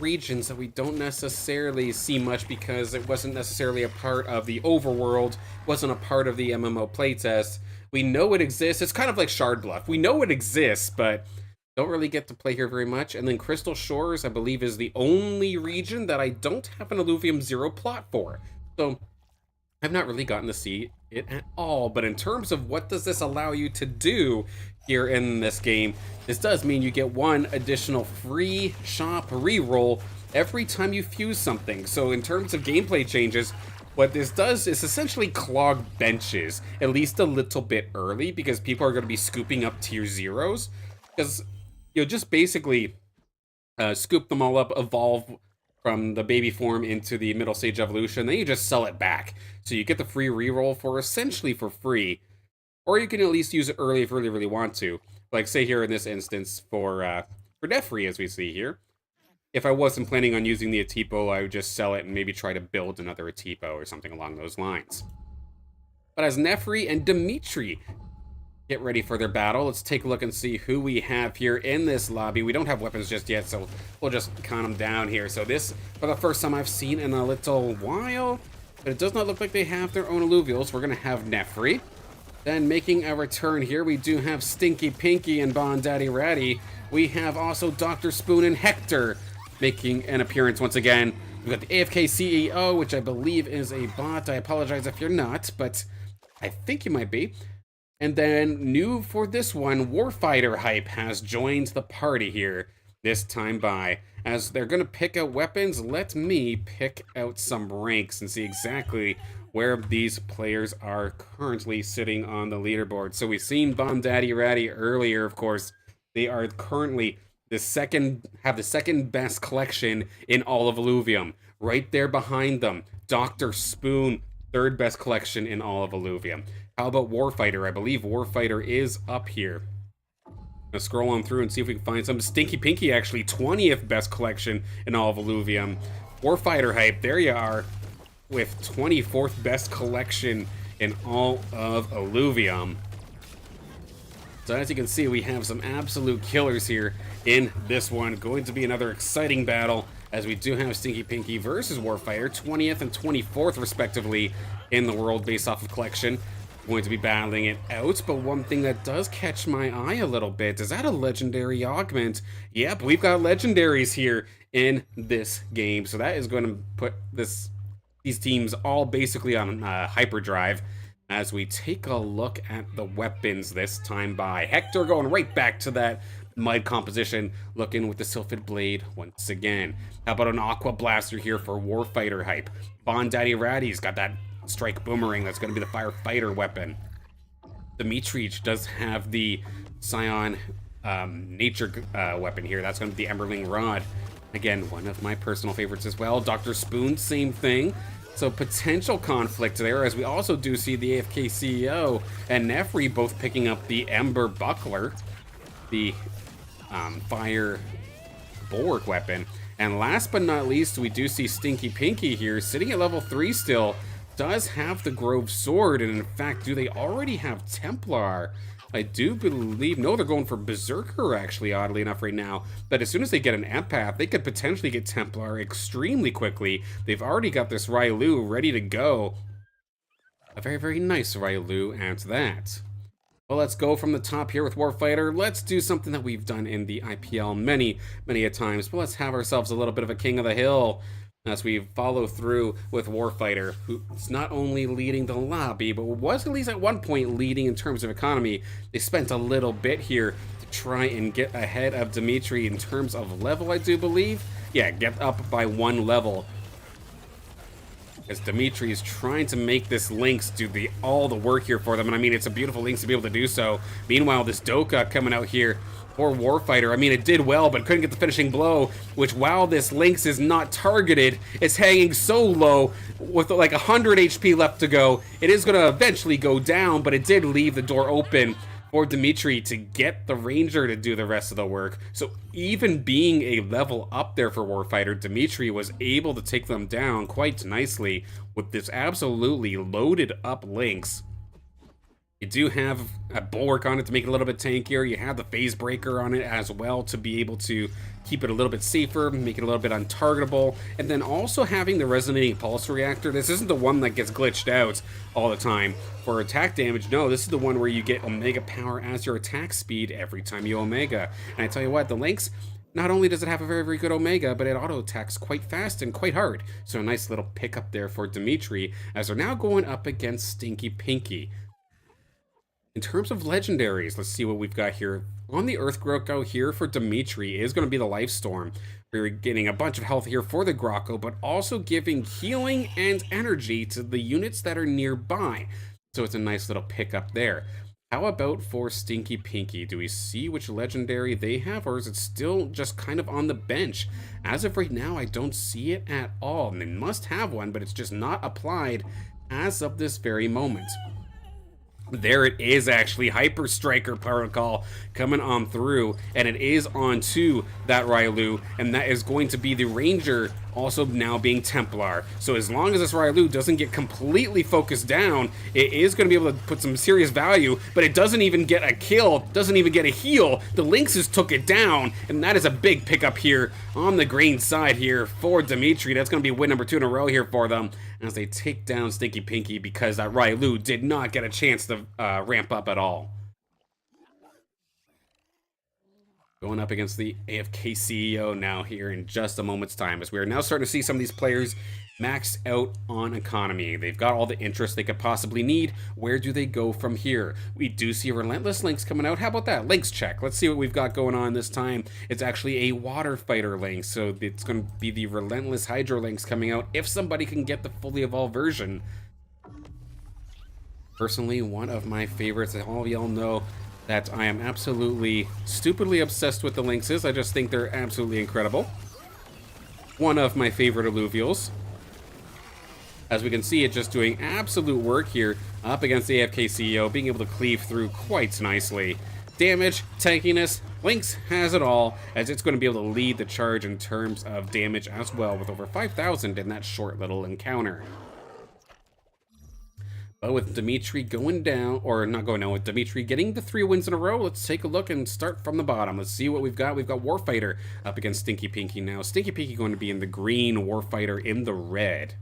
regions that we don't necessarily see much because it wasn't necessarily a part of the overworld, wasn't a part of the MMO playtest. We know it exists. It's kind of like Shard Bluff. We know it exists, but don't really get to play here very much. And then Crystal Shores, I believe, is the only region that I don't have an Illuvium Zero plot for. So I've not really gotten to see it at all. But in terms of what does this allow you to do here in this game, this does mean you get one additional free shop reroll every time you fuse something. So in terms of gameplay changes, what this does is essentially clog benches, at least a little bit early, because people are going to be scooping up tier zeros. Because you'll just basically scoop them all up, evolve from the baby form into the middle stage evolution, then you just sell it back. So you get the free reroll for essentially for free. or you can at least use it early if you really, really want to. Like, say here in this instance for Nefri, as we see here. If I wasn't planning on using the Atipo, I would just sell it and maybe try to build another Atipo or something along those lines. But as Nefri and Dimitri get ready for their battle, let's take a look and see who we have here in this lobby. We don't have weapons just yet, so we'll just count them down here. So this, for the first time I've seen in a little while, but it does not look like they have their own alluvials. We're going to have Nefri. Then making a return here, we do have Stinky Pinky and Bon Daddy Ratty. We have also Dr. Spoon and Hector making an appearance once again. We've got the AFK CEO, which I believe is a bot. I apologize if you're not, but I think you might be. And then, new for this one, Warfighter Hype has joined the party here this time by. As they're going to pick out weapons, let me pick out some ranks and see exactly where these players are currently sitting on the leaderboard. So we've seen Bon Daddy Ratty earlier, of course. They are currently have the second best collection in all of Illuvium. Right there behind them, Dr. Spoon, third best collection in all of Illuvium. How about Warfighter? I believe Warfighter is up here. Gonna scroll on through and see if we can find some. Stinky Pinky, actually, 20th best collection in all of Illuvium. Warfighter Hype, there you are, with 24th best collection in all of Illuvium. So as you can see, we have some absolute killers here in this one. Going to be another exciting battle, as we do have Stinky Pinky versus Warfighter, 20th and 24th respectively in the world based off of collection. Going to be battling it out, but one thing that does catch my eye a little bit, is that a legendary augment? Yep, we've got legendaries here in this game, so that is going to put these teams all basically on hyperdrive. As we take a look at the weapons this time by Hector, going right back to that mud composition, looking with the Sylphid Blade once again. How about an Aqua Blaster here for Warfighter Hype? Bon Daddy Ratty's got that Strike Boomerang, that's going to be the Firefighter weapon. Dimitri does have the Scion Nature weapon here. That's going to be the Emberling Rod. Again, one of my personal favorites as well. Dr. Spoon, same thing. So potential conflict there, as we also do see the AFK CEO and Nefri both picking up the Ember Buckler, the Fire Bulwark weapon. And last but not least, we do see Stinky Pinky here, sitting at level 3 still, does have the Grove Sword, and in fact, do they already have Templar? I do believe, no, they're going for Berserker, actually, oddly enough, right now. But as soon as they get an Empath, they could potentially get Templar extremely quickly. They've already got this Railu ready to go. A very, very nice Railu at that. Well, let's go from the top here with Warfighter. Let's do something that we've done in the IPL many, many a times. But let's have ourselves a little bit of a King of the Hill as we follow through with Warfighter, who's not only leading the lobby, but was at least at one point leading in terms of economy. They spent a little bit here to try and get ahead of Dimitri in terms of level, I do believe. Yeah, get up by 1 level. As Dimitri is trying to make this Lynx do all the work here for them. And I mean, it's a beautiful Lynx to be able to do so. Meanwhile, this Doka coming out here for Warfighter. I mean, it did well, but couldn't get the finishing blow, which while this Lynx is not targeted, it's hanging so low with like 100 HP left to go. It is going to eventually go down, but it did leave the door open for Dimitri to get the Ranger to do the rest of the work. So even being a level up there for Warfighter, Dimitri was able to take them down quite nicely with this absolutely loaded up Lynx. You do have a Bulwark on it to make it a little bit tankier. You have the Phase Breaker on it as well to be able to keep it a little bit safer, make it a little bit untargetable. And then also having the Resonating Pulse Reactor. This isn't the one that gets glitched out all the time for attack damage. No, this is the one where you get Omega power as your attack speed every time you Omega. And I tell you what, the Lynx, not only does it have a very, very good Omega, but it auto-attacks quite fast and quite hard. So a nice little pickup there for Dimitri, as they're now going up against Stinky Pinky. In terms of legendaries, let's see what we've got here. On the Earth Grocko here for Dimitri is going to be the Life Storm. We're getting a bunch of health here for the Grocko, but also giving healing and energy to the units that are nearby. So it's a nice little pickup there. How about for Stinky Pinky? Do we see which legendary they have, or is it still just kind of on the bench? As of right now, I don't see it at all. And they must have one, but it's just not applied as of this very moment. There it is, actually. Hyper Striker Protocol coming on through, and it is on to that Railu, and that is going to be the Ranger also now being Templar. So as long as this Railu doesn't get completely focused down, it is going to be able to put some serious value, but it doesn't even get a kill, doesn't even get a heal. The Lynxes took it down, and that is a big pickup here on the green side here for Dimitri. That's going to be win number 2 in a row here for them as they take down Stinky Pinky because that Railu did not get a chance to ramp up at all. Going up against the AFK CEO now here in just a moment's time, as we are now starting to see some of these players maxed out on economy. They've got all the interest they could possibly need. Where do they go from here? We do see a Relentless Lynx coming out. How about that? Lynx check. Let's see what we've got going on this time. It's actually a Water Fighter Lynx, so it's going to be the Relentless Hydro Lynx coming out if somebody can get the fully evolved version. Personally, one of my favorites, and all of y'all know that I am absolutely stupidly obsessed with the Lynxes. I just think they're absolutely incredible. One of my favorite alluvials. As we can see, it just doing absolute work here up against the AFK CEO, being able to cleave through quite nicely. Damage, tankiness, Lynx has it all, as it's going to be able to lead the charge in terms of damage as well, with over 5,000 in that short little encounter. But with Dimitri going down, or not going down, with Dimitri getting the 3 wins in a row, let's take a look and start from the bottom. Let's see what we've got. We've got Warfighter up against Stinky Pinky now. Stinky Pinky going to be in the green, Warfighter in the red.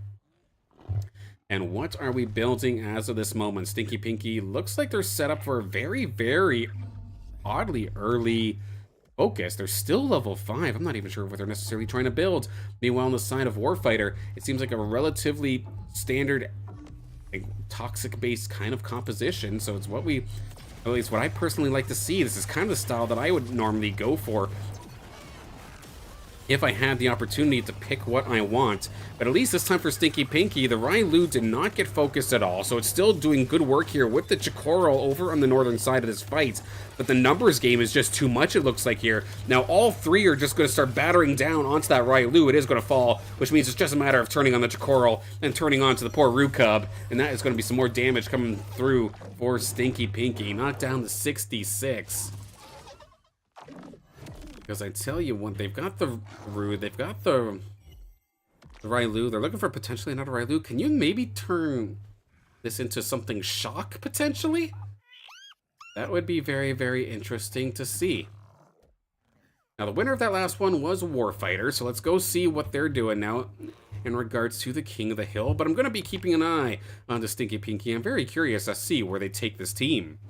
And what are we building as of this moment? Stinky Pinky looks like they're set up for a very, very oddly early focus. They're still level 5. I'm not even sure what they're necessarily trying to build. Meanwhile, on the side of Warfighter, it seems like a relatively standard toxic based kind of composition, so it's what we, at least what I personally like to see. This is kind of the style that I would normally go for if I had the opportunity to pick what I want. But at least this time for Stinky Pinky, the Railu did not get focused at all, so it's still doing good work here with the Chikoro over on the northern side of this fight. But the numbers game is just too much, it looks like here. Now all 3 are just going to start battering down onto that Railu. It is going to fall, which means it's just a matter of turning on the Chikoro and turning on to the poor Rukub, and that is going to be some more damage coming through for Stinky Pinky. Knocked down to 66. Because I tell you what, they've got the Rude, they've got the Railu. They're looking for potentially another Railu. Can you maybe turn this into something shock, potentially? That would be very, very interesting to see. Now, the winner of that last one was Warfighter, so let's go see what they're doing now in regards to the King of the Hill. But I'm going to be keeping an eye on the Stinky Pinky. I'm very curious to see where they take this team.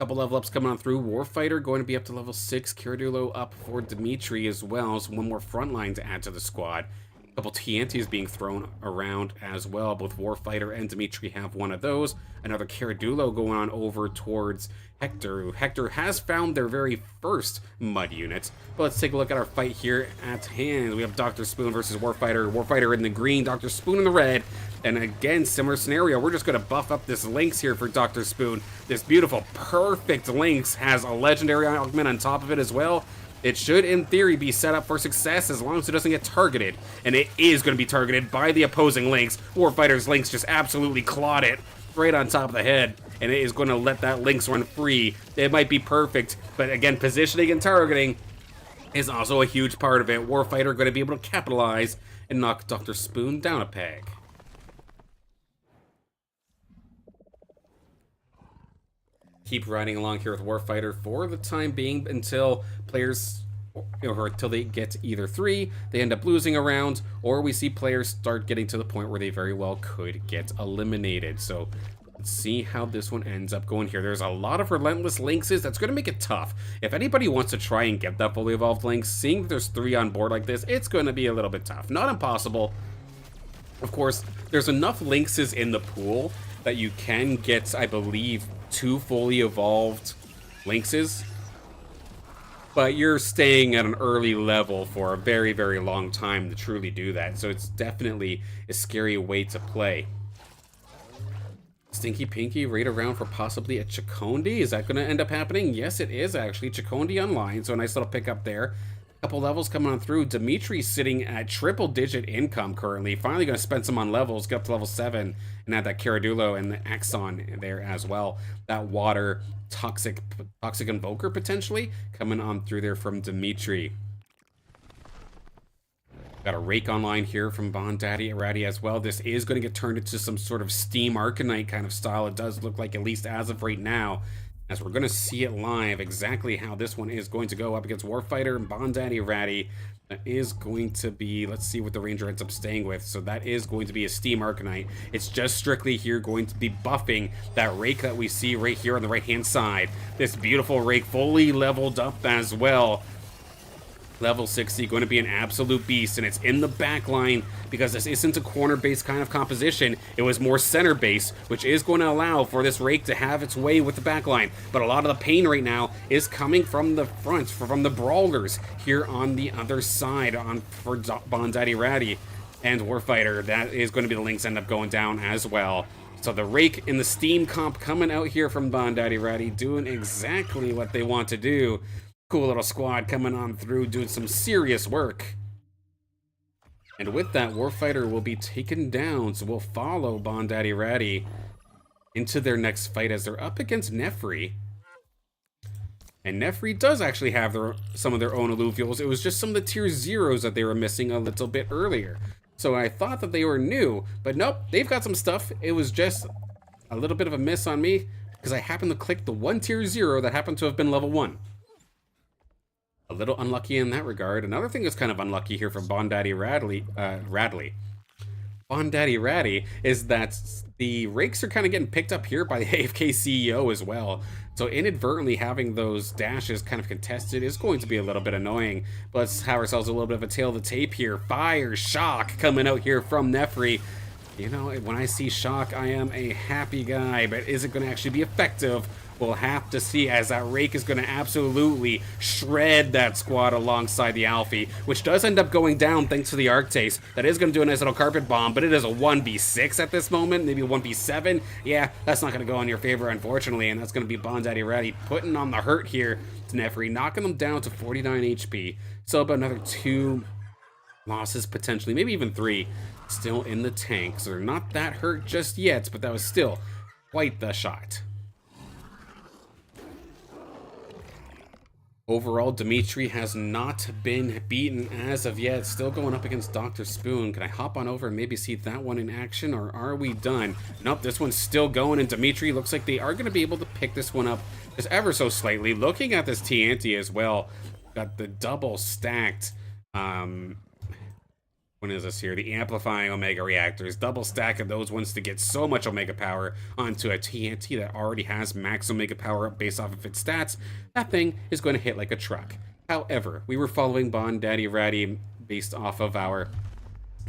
Couple level ups coming on through. Warfighter going to be up to level 6. Kiradulo up for Dimitri as well. So one more frontline to add to the squad. A couple TNTs being thrown around as well. Both Warfighter and Dimitri have one of those. Another Kiradulo going on over towards Hector. Hector has found their very first mud unit. But let's take a look at our fight here at hand. We have Dr. Spoon versus Warfighter. Warfighter in the green, Dr. Spoon in the red. And again, similar scenario. We're just going to buff up this Lynx here for Dr. Spoon. This beautiful, perfect Lynx has a legendary augment on top of it as well. It should, in theory, be set up for success as long as it doesn't get targeted. And it is going to be targeted by the opposing Lynx. Warfighter's Lynx just absolutely clawed it right on top of the head. And it is going to let that Lynx run free. It might be perfect, but again, positioning and targeting is also a huge part of it. Warfighter going to be able to capitalize and knock Dr. Spoon down a peg. Keep riding along here with Warfighter for the time being until players, or until they get either 3, they end up losing a round, or we see players start getting to the point where they very well could get eliminated. So let's see how this one ends up going here. There's a lot of Relentless Lynxes. That's going to make it tough. If anybody wants to try and get that fully evolved Lynx, seeing that there's 3 on board like this, it's going to be a little bit tough. Not impossible. Of course, there's enough Lynxes in the pool that you can get, I believe, 2 fully evolved Lynxes, but you're staying at an early level for a very, very long time to truly do that, so it's definitely a scary way to play. Stinky Pinky right around for possibly a Chicondi. Is that going to end up happening? Yes, it is actually. Chicondi online, so a nice little pickup there. Couple levels coming on through. Dimitri sitting at triple-digit income currently. Finally going to spend some on levels, get up to level 7, and add that Caradulo and the Axon there as well. That water toxic invoker potentially coming on through there from Dimitri. Got a Rake online here from Bondaddy Ratty as well. This is going to get turned into some sort of Steam Arcanite kind of style. It does look like, at least as of right now, as we're going to see it live, exactly how this one is going to go up against Warfighter and Bondaddy Ratty. That is going to be, let's see what the Ranger ends up staying with. So that is going to be a Steam Arcanite. It's just strictly here going to be buffing that Rake that we see right here on the right-hand side. This beautiful Rake fully leveled up as well. Level 60, going to be an absolute beast, and it's in the back line because this isn't a corner-based kind of composition. It was more center-based, which is going to allow for this Rake to have its way with the back line. But a lot of the pain right now is coming from the front, from the Brawlers here on the other side for Bondaddy Ratty and Warfighter. That is going to be the links end up going down as well. So the Rake in the Steam comp coming out here from Bondaddy Ratty, doing exactly what they want to do. Cool little squad coming on through, doing some serious work. And with that, Warfighter will be taken down, so we'll follow Bondaddy Ratty into their next fight as they're up against Nefri. And Nefri does actually have some of their own alluvials. It was just some of the tier 0s that they were missing a little bit earlier. So I thought that they were new, but nope, they've got some stuff. It was just a little bit of a miss on me because I happened to click the one tier 0 that happened to have been level 1. A little unlucky in that regard. Another thing that's kind of unlucky here for Bondaddy Ratty is that the Rakes are kind of getting picked up here by the AFK CEO as well. So inadvertently having those dashes kind of contested is going to be a little bit annoying. But let's have ourselves a little bit of a tail of the tape here. Fire Shock coming out here from Nefri. You know, when I see Shock, I am a happy guy, but is it going to actually be effective? We'll have to see, as that Rake is going to absolutely shred that squad alongside the Alfie, which does end up going down thanks to the Arctase. That is going to do a nice little carpet bomb, but it is a 1v6 at this moment, maybe a 1v7. Yeah, that's not going to go in your favor, unfortunately, and that's going to be Bondaddy Ratty putting on the hurt here to Nefri, knocking them down to 49 HP. So about another 2 losses, potentially, maybe even 3, still in the tank. So they're not that hurt just yet, but that was still quite the shot. Overall, Dimitri has not been beaten as of yet. Still going up against Dr. Spoon. Can I hop on over and maybe see that one in action, or are we done? Nope, this one's still going, and Dimitri looks like they are going to be able to pick this one up just ever so slightly. Looking at this TNT as well, got the double stacked, what is this here? The amplifying Omega reactors. Double stack of those ones to get so much Omega power onto a TNT that already has max Omega power up based off of its stats. That thing is going to hit like a truck. However, we were following Bondaddy Ratty based off of our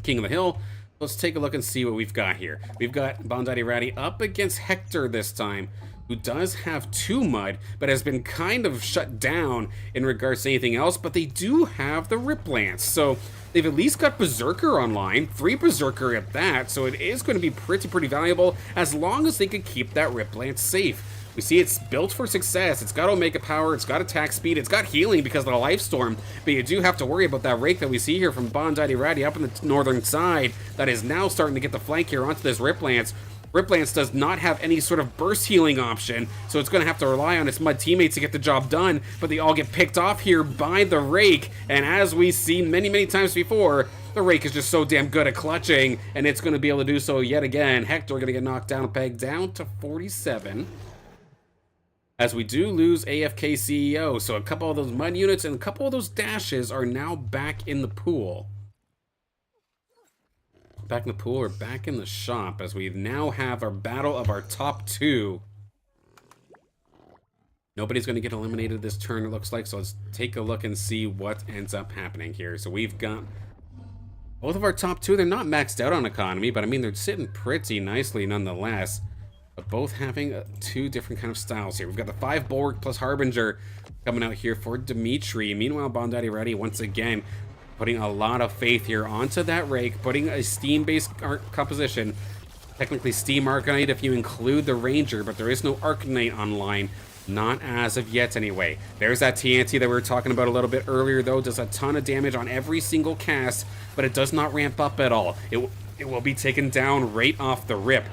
King of the Hill. Let's take a look and see what we've got here. We've got Bondaddy Ratty up against Hector this time, who does have 2 mud, but has been kind of shut down in regards to anything else, but they do have the Rip Lance. So they've at least got Berserker online, 3 Berserker at that, so it is going to be pretty valuable as long as they can keep that Rip Lance safe. We see it's built for success. It's got Omega power, it's got attack speed, it's got healing because of the Life Storm, but you do have to worry about that Rake that we see here from Bondaddy Ratty up on the northern side that is now starting to get the flank here onto this Rip Lance. Rip Lance does not have any sort of burst healing option, so it's going to have to rely on its mud teammates to get the job done, but they all get picked off here by the Rake, and as we've seen many times before, the Rake is just so damn good at clutching, and it's going to be able to do so yet again. Hector going to get knocked down a peg, down to 47. As we do lose AFK CEO, so a couple of those mud units and a couple of those dashes are now back in the pool. Back in the pool or back in the shop, as we now have our battle of our top 2. Nobody's going to get eliminated this turn, it looks like, so let's take a look and see what ends up happening here. So we've got both of our top 2. They're not maxed out on economy, but I mean, they're sitting pretty nicely nonetheless. But both having 2 different kind of styles here. We've got the 5 Bulwark plus Harbinger coming out here for Dimitri. Meanwhile, Bondaddy Ratty once again putting a lot of faith here onto that Rake, putting a Steam-based composition. Technically Steam Arcanite if you include the Ranger, but there is no Arcanite online. Not as of yet, anyway. There's that TNT that we were talking about a little bit earlier, though. Does a ton of damage on every single cast, but it does not ramp up at all. It will be taken down right off the rip.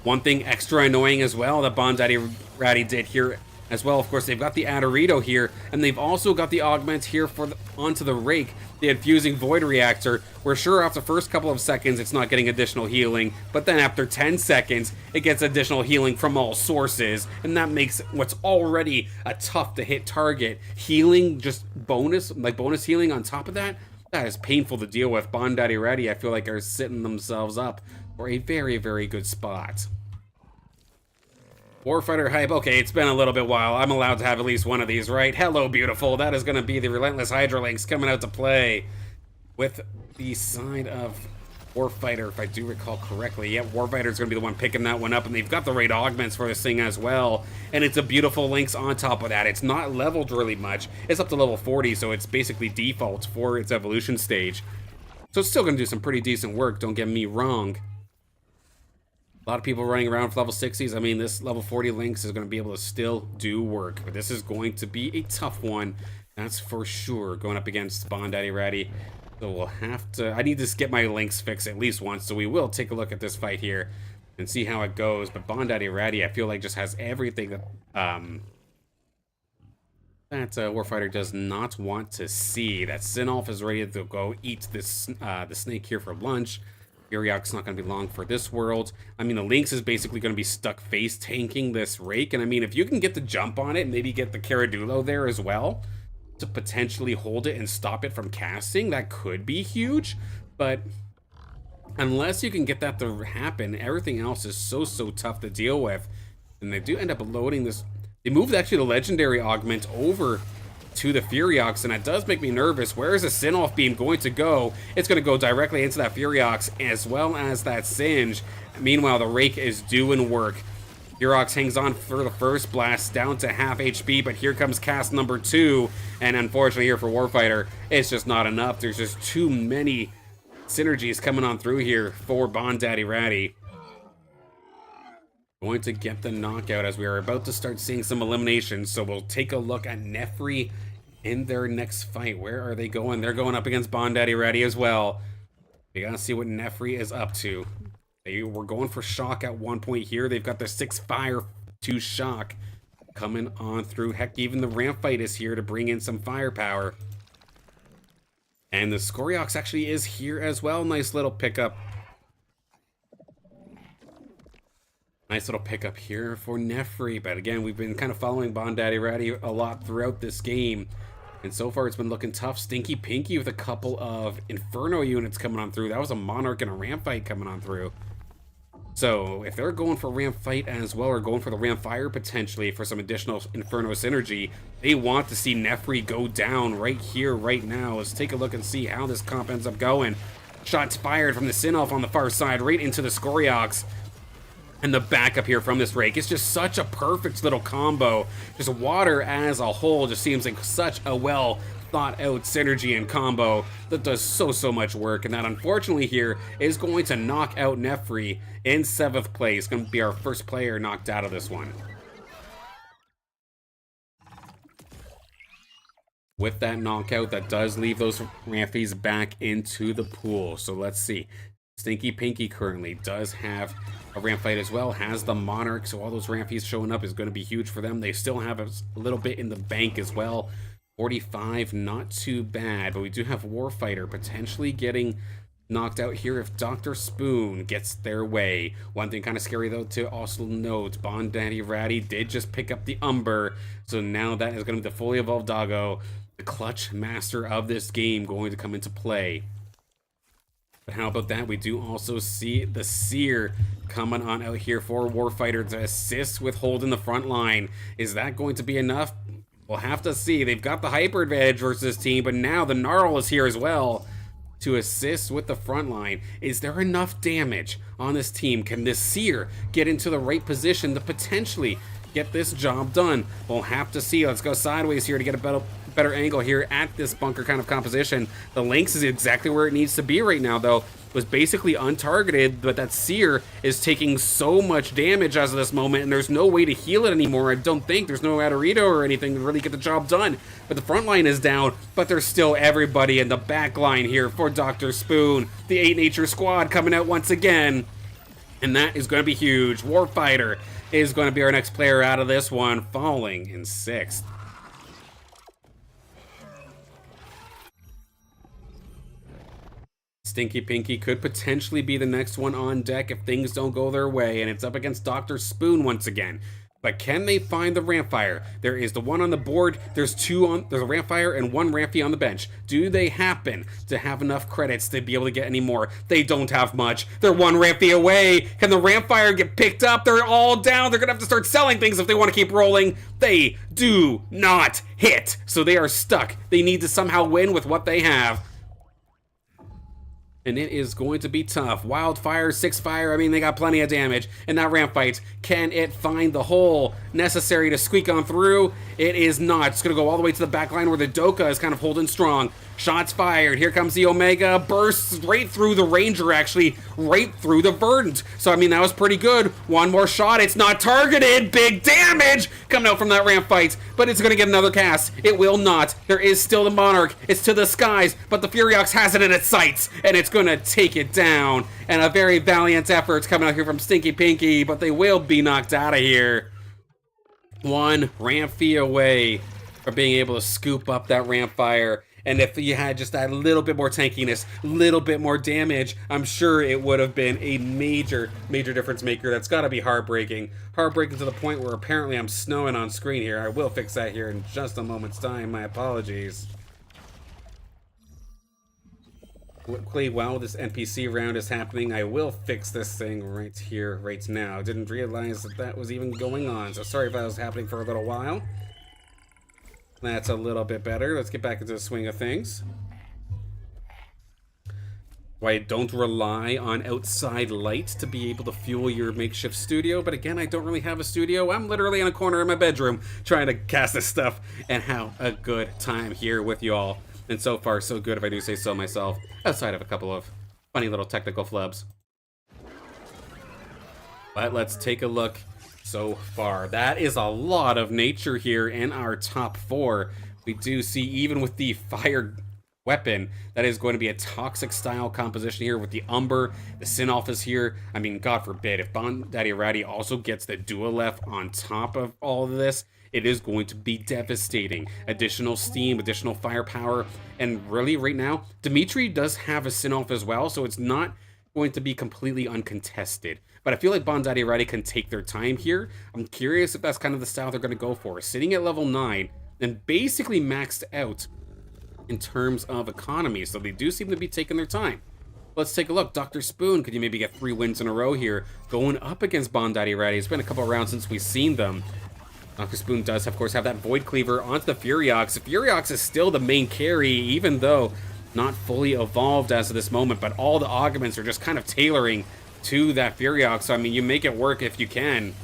One thing extra annoying as well that Bondaddy Ratty did here as well. Of course, they've got the Adorito here, and they've also got the Augment here for onto the Rake, the Infusing Void Reactor. We're sure after the first couple of seconds it's not getting additional healing, but then after 10 seconds, it gets additional healing from all sources, and that makes what's already a tough to hit target healing just bonus healing on top of that. That is painful to deal with. Bondaddy Ratty, I feel like, are setting themselves up for a very, very good spot. Warfighter hype. Okay, it's been a little bit while. I'm allowed to have at least one of these, right? Hello, beautiful. That is going to be the Relentless Hydrolinks coming out to play with the side of Warfighter, if I do recall correctly. Yeah, Warfighter's going to be the one picking that one up, and they've got the Raid Augments for this thing as well. And it's a beautiful Lynx on top of that. It's not leveled really much. It's up to level 40, so it's basically default for its evolution stage. So it's still going to do some pretty decent work, don't get me wrong. A lot of people running around for level 60s. I mean, this level 40 Lynx is going to be able to still do work. But this is going to be a tough one. That's for sure. Going up against Bondaddy Ratty. So we'll have to... I need to get my Lynx fixed at least once. So we will take a look at this fight here and see how it goes. But Bondaddy Ratty, I feel like, just has everything that... Warfighter does not want to see. That Sinolf is ready to go eat this the snake here for lunch. Furiok's not going to be long for this world. I mean, the Lynx is basically going to be stuck face tanking this Rake. And I mean, if you can get the jump on it, maybe get the Caradulo there as well to potentially hold it and stop it from casting, that could be huge. But unless you can get that to happen, everything else is so tough to deal with. And they do end up loading this. They moved actually the Legendary Augment over to the Furiox, and that does make me nervous. Where is the Sinolf Beam going to go? It's going to go directly into that Furiox as well as that Singe. Meanwhile, the Rake is doing work. Furiox hangs on for the first blast, down to half HP, but here comes cast number 2, and unfortunately here for Warfighter, it's just not enough. There's just too many synergies coming on through here for Bondaddy Ratty. Going to get the knockout as we are about to start seeing some eliminations. So we'll take a look at Nefri in their next fight. Where are they going? They're going up against Bondaddy Ratty as well. We gotta see what Nefri is up to. They were going for Shock at one point here. They've got their 6 Fire to Shock coming on through. Heck, even the Ramp Fight is here to bring in some firepower. And the Scoriox actually is here as well. Nice little pickup. Nice little pickup here for Nefri, but again, we've been kind of following Bondaddy Ratty a lot throughout this game, and so far it's been looking tough. Stinky Pinky with a couple of Inferno units coming on through. That was a Monarch and a Ramp Fight coming on through. So if they're going for Ramp Fight as well, or going for the Ramp Fire potentially for some additional Inferno synergy, they want to see Nefri go down right here, right now. Let's take a look and see how this comp ends up going. Shots fired from the Sinolf on the far side, right into the Scoriox. And the backup here from this Rake is just such a perfect little combo. Just water as a whole just seems like such a well thought out synergy and combo that does so much work. And that unfortunately here is going to knock out Nefri in 7th place. Going to be our first player knocked out of this one. With that knockout, that does leave those Rampies back into the pool. So let's see. Stinky Pinky currently does have a Ramp Fight as well, has the Monarch, so all those Rampies showing up is going to be huge for them. They still have a little bit in the bank as well. 45, not too bad, but we do have Warfighter potentially getting knocked out here if Dr. Spoon gets their way. One thing kind of scary though to also note, Bondaddy Ratty did just pick up the Umber, so now that is going to be the fully evolved doggo, the clutch master of this game, going to come into play. But how about that? We do also see the Seer coming on out here for Warfighter to assist with holding the front line. Is that going to be enough? We'll have to see. They've got the hyper advantage versus this team, but now the Gnarl is here as well to assist with the front line. Is there enough damage on this team? Can this Seer get into the right position to potentially get this job done? We'll have to see. Let's go sideways here to get a better angle here at this bunker kind of composition. The Lynx is exactly where it needs to be right now, though. Was basically untargeted, but that Seer is taking so much damage as of this moment, and there's no way to heal it anymore. I don't think there's no Adorito or anything to really get the job done. But the front line is down, but there's still everybody in the back line here for Dr. Spoon. The 8 Nature squad coming out once again, and that is going to be huge. Warfighter is going to be our next player out of this one, falling in 6th. Stinky Pinky could potentially be the next one on deck if things don't go their way, and it's up against Dr. Spoon once again. But can they find the Rampfire? There is the one on the board, there's a Rampfire and 1 Rampy on the bench. Do they happen to have enough credits to be able to get any more? They don't have much. They're 1 Rampy away. Can the Rampfire get picked up? They're all down. They're gonna have to start selling things if they want to keep rolling. They do not hit, so they are stuck. They need to somehow win with what they have. And it is going to be tough. Wildfire, 6 fire, I mean, they got plenty of damage. And that ramp fight, can it find the hole necessary to squeak on through? It is not. It's going to go all the way to the back line where the Doka is kind of holding strong. Shots fired. Here comes the Omega. Bursts right through the Ranger, actually. Right through the Verdant. So, I mean, that was pretty good. One more shot. It's not targeted. Big damage coming out from that ramp fight. But it's going to get another cast. It will not. There is still the Monarch. It's to the skies. But the Furiox has it in its sights. And it's going to take it down. And a very valiant effort coming out here from Stinky Pinky. But they will be knocked out of here. 1 ramp fee away from being able to scoop up that ramp fire. And if you had just that little bit more tankiness, little bit more damage, I'm sure it would have been a major, major difference maker. That's got to be heartbreaking. Heartbreaking to the point where apparently I'm snowing on screen here. I will fix that here in just a moment's time. My apologies. Quickly, while this NPC round is happening, I will fix this thing right here, right now. Didn't realize that that was even going on, so sorry if that was happening for a little while. That's a little bit better. Let's get back into the swing of things. Why don't rely on outside light to be able to fuel your makeshift studio, but again, I don't really have a studio. I'm literally in a corner in my bedroom trying to cast this stuff and have a good time here with you all. And so far, so good if I do say so myself, outside of a couple of funny little technical flubs. But let's take a look. So far, that is a lot of nature here in our top 4. We do see, even with the fire weapon, that is going to be a toxic style composition here with the Umber, the Sinolf is here. I mean, God forbid, if Bondaddy Ratty also gets the Dualef on top of all of this, it is going to be devastating. Additional steam, additional firepower, and really right now, Dimitri does have a Sinolf as well, so it's not going to be completely uncontested. But I feel like Bondaddy Ratty can take their time here. I'm curious if that's kind of the style they're going to go for. Sitting at level 9 and basically maxed out in terms of economy. So they do seem to be taking their time. Let's take a look. Dr. Spoon, could you maybe get 3 wins in a row here? Going up against Bondaddy Ratty. It's been a couple of rounds since we've seen them. Dr. Spoon does, of course, have that Void Cleaver onto the Furiox. The Furiox is still the main carry, even though not fully evolved as of this moment. But all the augments are just kind of tailoring to that Furiox, so I mean, you make it work if you can.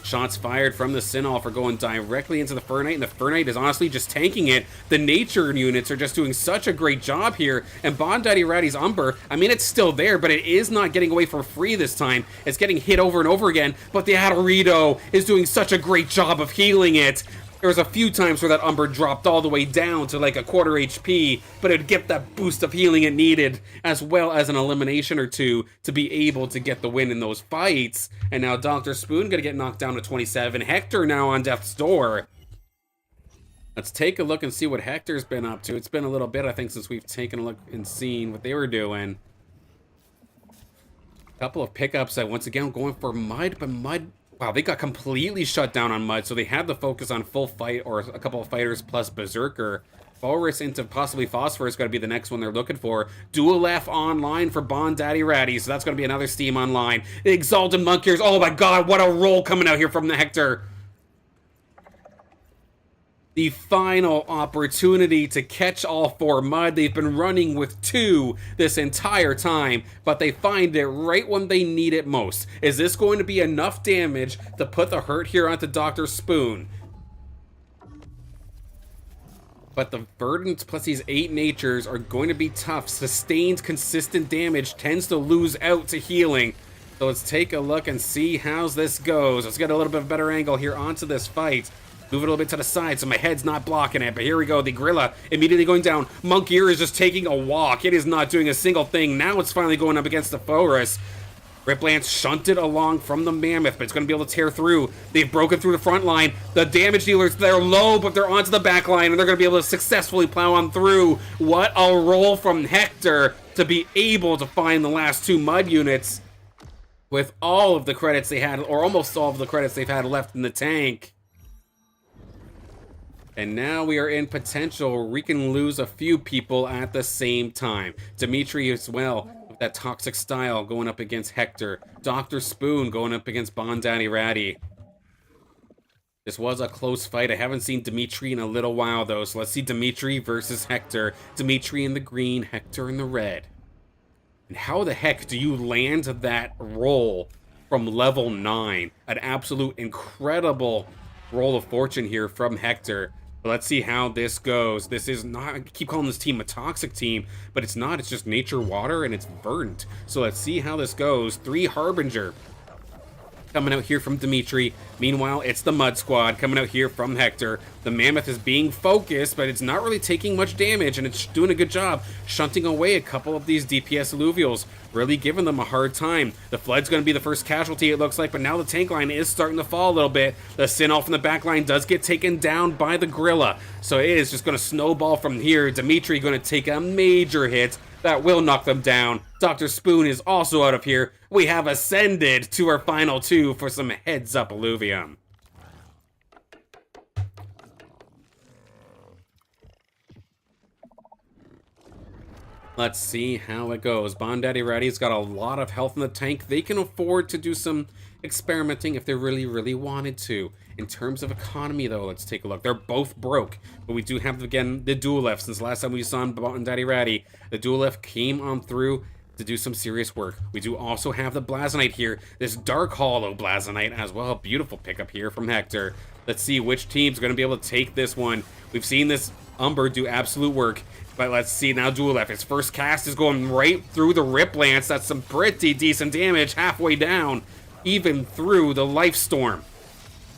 Shots fired from the Sinolf are going directly into the Fernite, and the Fernite is honestly just tanking it. The nature units are just doing such a great job here, and Bondaddy Ratty's Umber, I mean, it's still there, but it is not getting away for free this time. It's getting hit over and over again, but the Adorito is doing such a great job of healing it. There was a few times where that Umber dropped all the way down to like a quarter HP, but it'd get that boost of healing it needed, as well as an elimination or two to be able to get the win in those fights. And now Dr. Spoon gonna get knocked down to 27. Hector now on death's door. Let's take a look and see what Hector's been up to. It's been a little bit, I think, since we've taken a look and seen what they were doing. A couple of pickups that once again going for Mud, but Mud, wow, they got completely shut down on Mud, so they had the focus on full fight or a couple of fighters plus Berserker. Walrus into possibly Phosphorus is going to be the next one they're looking for. Dualef online for Bondaddy Ratty, so that's going to be another Steam online. The Exalted Monkeys, oh my god, what a roll coming out here from the Hector. The final opportunity to catch all 4 Mud. They've been running with 2 this entire time, but they find it right when they need it most. Is this going to be enough damage to put the hurt here onto Dr. Spoon? but the Verdant plus these 8 natures are going to be tough. Sustained, consistent damage tends to lose out to healing. So let's take a look and see how this goes. Let's get a little bit of a better angle here onto this fight. Move it a little bit to the side so my head's not blocking it. But here we go. The gorilla immediately going down. Monk Ear is just taking a walk. It is not doing a single thing. Now it's finally going up against the Forest. Riplance shunted along from the Mammoth, but it's going to be able to tear through. They've broken through the front line. The damage dealers, they're low, but they're onto the back line, and they're going to be able to successfully plow on through. What a roll from Hector to be able to find the last 2 mud units with all of the credits they had, or almost all of the credits they've had left in the tank. And now we are in potential. We can lose a few people at the same time. Dimitri as well, with that toxic style going up against Hector. Dr. Spoon going up against Bondaddy Ratty. This was a close fight. I haven't seen Dimitri in a little while though, so let's see Dimitri versus Hector. Dimitri in the green, Hector in the red. And how the heck do you land that roll from level 9? An absolute incredible roll of fortune here from Hector. But let's see how this goes. This is not, I keep calling this team a toxic team, but it's not. It's just nature water and it's verdant. So let's see how this goes. 3 Harbinger coming out here from Dimitri. Meanwhile, it's the Mud Squad coming out here from Hector. The Mammoth is being focused, but it's not really taking much damage, and it's doing a good job shunting away a couple of these DPS Alluvials, really giving them a hard time. The Flood's going to be the first casualty, it looks like, but now the tank line is starting to fall a little bit. The Sinolf in the back line does get taken down by the Gorilla, so it is just going to snowball from here. Dimitri going to take a major hit. That will knock them down. Dr. Spoon is also out of here. We have ascended to our final 2 for some heads-up alluvium. Let's see how it goes. Bondaddy Ratty's got a lot of health in the tank. They can afford to do some experimenting if they really, really wanted to. In terms of economy, though, let's take a look. They're both broke, but we do have, again, the Duelef. Since last time we saw Bondaddy Ratty, the Duelef came on through to do some serious work. We do also have the Blazonite here, this Dark Hollow Blazonite as well. Beautiful pickup here from Hector. Let's see which team's going to be able to take this one. We've seen this Umber do absolute work, but let's see now Duelef. His first cast is going right through the Rip Lance. That's some pretty decent damage halfway down, even through the Life Storm.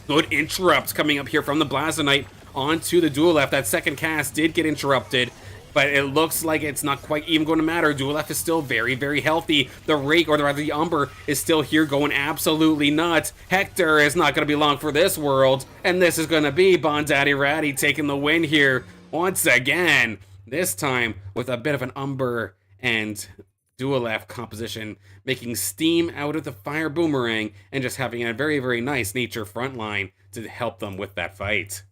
Good interrupt coming up here from the Blazonite onto the Duelef. That second cast did get interrupted, but it looks like it's not quite even going to matter. Duelef is still very, very healthy. The Rake, or rather the Umber, is still here going absolutely nuts. Hector is not going to be long for this world, and this is going to be Bondaddy Ratty taking the win here once again. This time with a bit of an Umber and Duelef composition, making steam out of the Fire Boomerang and just having a very, very nice nature front line to help them with that fight.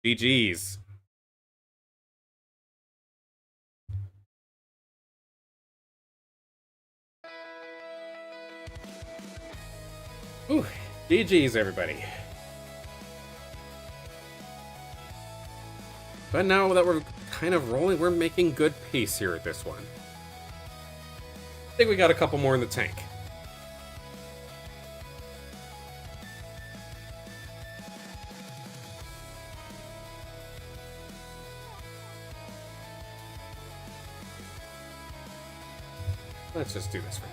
GG's. Ooh, GG's, everybody. But now that we're kind of rolling, we're making good pace here at this one. I think we got a couple more in the tank. Let's just do this one.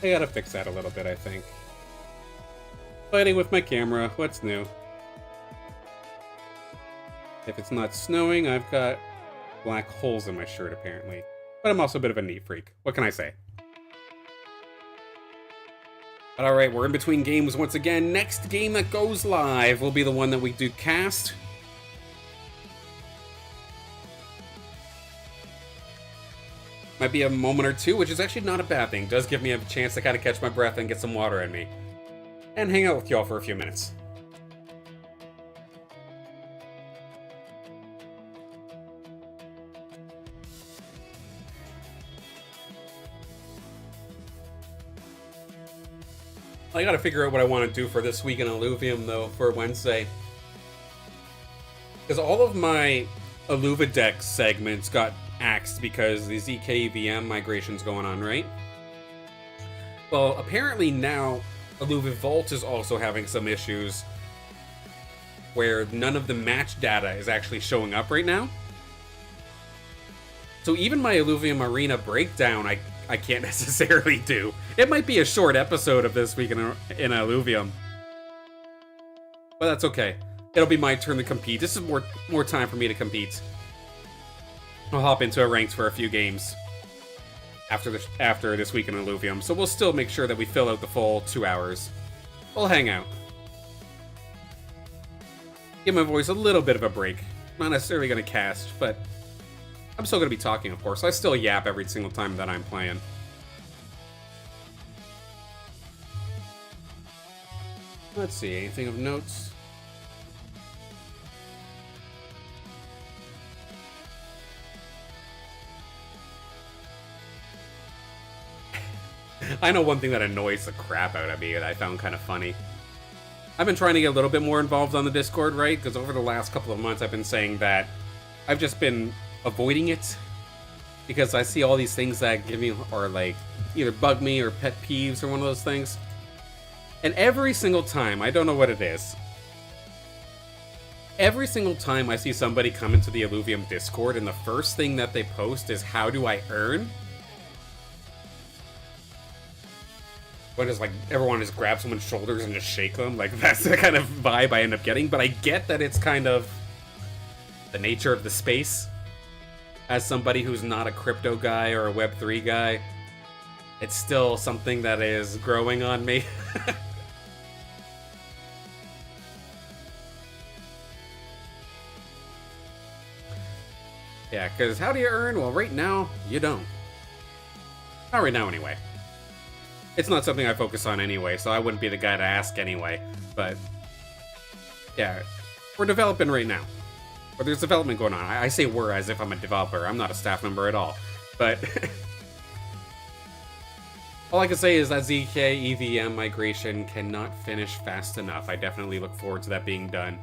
I gotta fix that a little bit, I think. Fighting with my camera, what's new? If it's not snowing, I've got black holes in my shirt, apparently. But I'm also a bit of a neat freak. What can I say? But alright, we're in between games once again. Next game that goes live will be the one that we do cast. Might be a moment or two, which is actually not a bad thing. Does give me a chance to kind of catch my breath and get some water in me. And hang out with y'all for a few minutes. I gotta figure out what I want to do for this week in Alluvium, though, for Wednesday. Because all of my Alluvidex segments got axed because the ZKVM migration's going on, right? Well, apparently now Alluvivault is also having some issues. where none of the match data is actually showing up right now. So even my Illuvium Arena breakdown, I can't necessarily do. It might be a short episode of This Week in Illuvium, but that's okay. It'll be my turn to compete. This is more time for me to compete. I'll hop into a ranked for a few games after This Week in Illuvium, so we'll still make sure that we fill out the full 2 hours. We'll hang out. Give my voice a little bit of a break. Not necessarily going to cast, but I'm still going to be talking, of course. I still yap every single time that I'm playing. Let's see, anything of notes? I know one thing that annoys the crap out of me that I found kind of funny. I've been trying to get a little bit more involved on the Discord, right? Because over the last couple of months, I've been saying that I've just been avoiding it because I see all these things that give me, or like, either bug me or pet peeves or one of those things. And every single time, I don't know what it is, every single time I see somebody come into the Illuvium Discord and the first thing that they post is, how do I earn? What is, like, everyone just grab someone's shoulders and just shake them? Like, that's the kind of vibe I end up getting. But I get that it's kind of the nature of the space. As somebody who's not a crypto guy or a Web3 guy, it's still something that is growing on me. Yeah, because how do you earn? Well, right now, you don't. Not right now, anyway. It's not something I focus on anyway, so I wouldn't be the guy to ask anyway. But, yeah, we're developing right now. Or there's development going on. I say we're as if I'm a developer. I'm not a staff member at all. But all I can say is that ZK EVM migration cannot finish fast enough. I definitely look forward to that being done,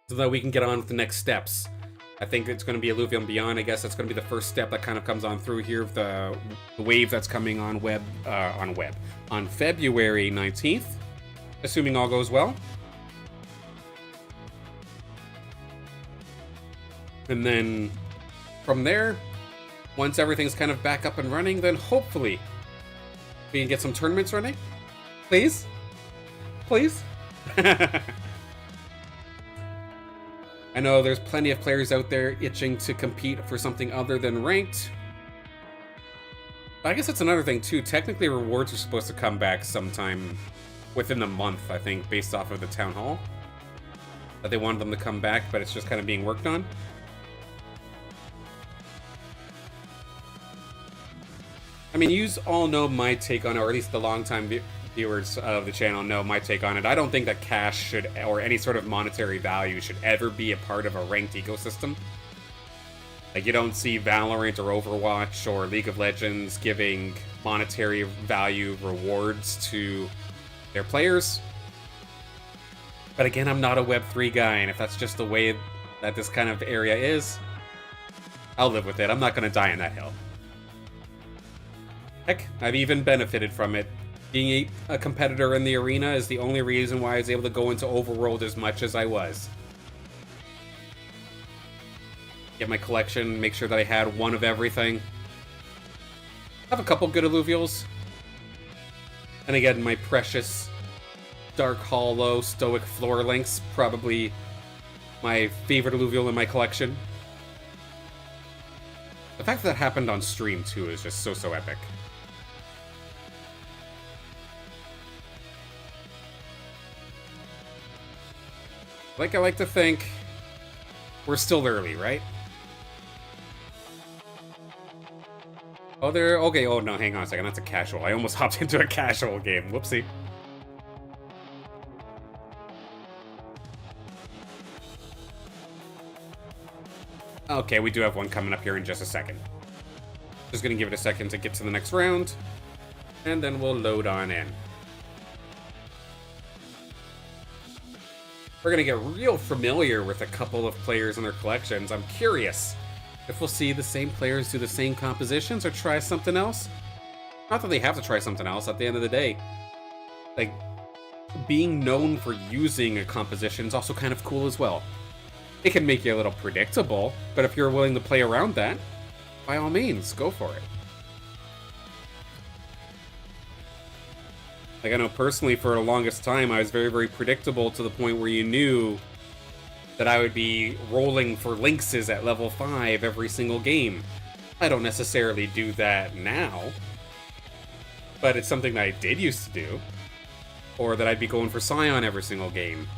so that we can get on with the next steps. I think it's going to be Illuvium Beyond. I guess that's going to be the first step that kind of comes on through here. The wave that's coming on on February 19th, assuming all goes well. And then from there, once everything's kind of back up and running, then hopefully we can get some tournaments running. Please? Please? I know there's plenty of players out there itching to compete for something other than ranked. But I guess that's another thing too. Technically, rewards are supposed to come back sometime within the month, I think, based off of the town hall. That they wanted them to come back, but it's just kind of being worked on. I mean, you all know my take on it, or at least the longtime viewers of the channel know my take on it. I don't think that cash should, or any sort of monetary value, should ever be a part of a ranked ecosystem. Like, you don't see Valorant or Overwatch or League of Legends giving monetary value rewards to their players. But again, I'm not a Web3 guy, and if that's just the way that this kind of area is, I'll live with it. I'm not going to die on that hill. Heck, I've even benefited from it. Being a competitor in the arena is the only reason why I was able to go into Overworld as much as I was. Get my collection, make sure that I had one of everything. I have a couple good alluvials. And again, my precious Dark Hollow Stoic Floor Links, probably my favorite alluvial in my collection. The fact that that happened on stream too is just so epic. Like I like to think, we're still early, right? Oh, okay, oh no, hang on a second, that's a casual. I almost hopped into a casual game, whoopsie. Okay, we do have one coming up here in just a second. Just gonna give it a second to get to the next round, and then we'll load on in. We're gonna get real familiar with a couple of players and their collections. I'm curious if we'll see the same players do the same compositions or try something else. Not that they have to try something else. At the end of the day, like, being known for using a composition is also kind of cool as well. It can make you a little predictable, but if you're willing to play around that, by all means, go for it. Like, I know personally for the longest time, I was very, very predictable to the point where you knew that I would be rolling for Lynxes at level 5 every single game. I don't necessarily do that now, but it's something that I did used to do. Or that I'd be going for Scion every single game.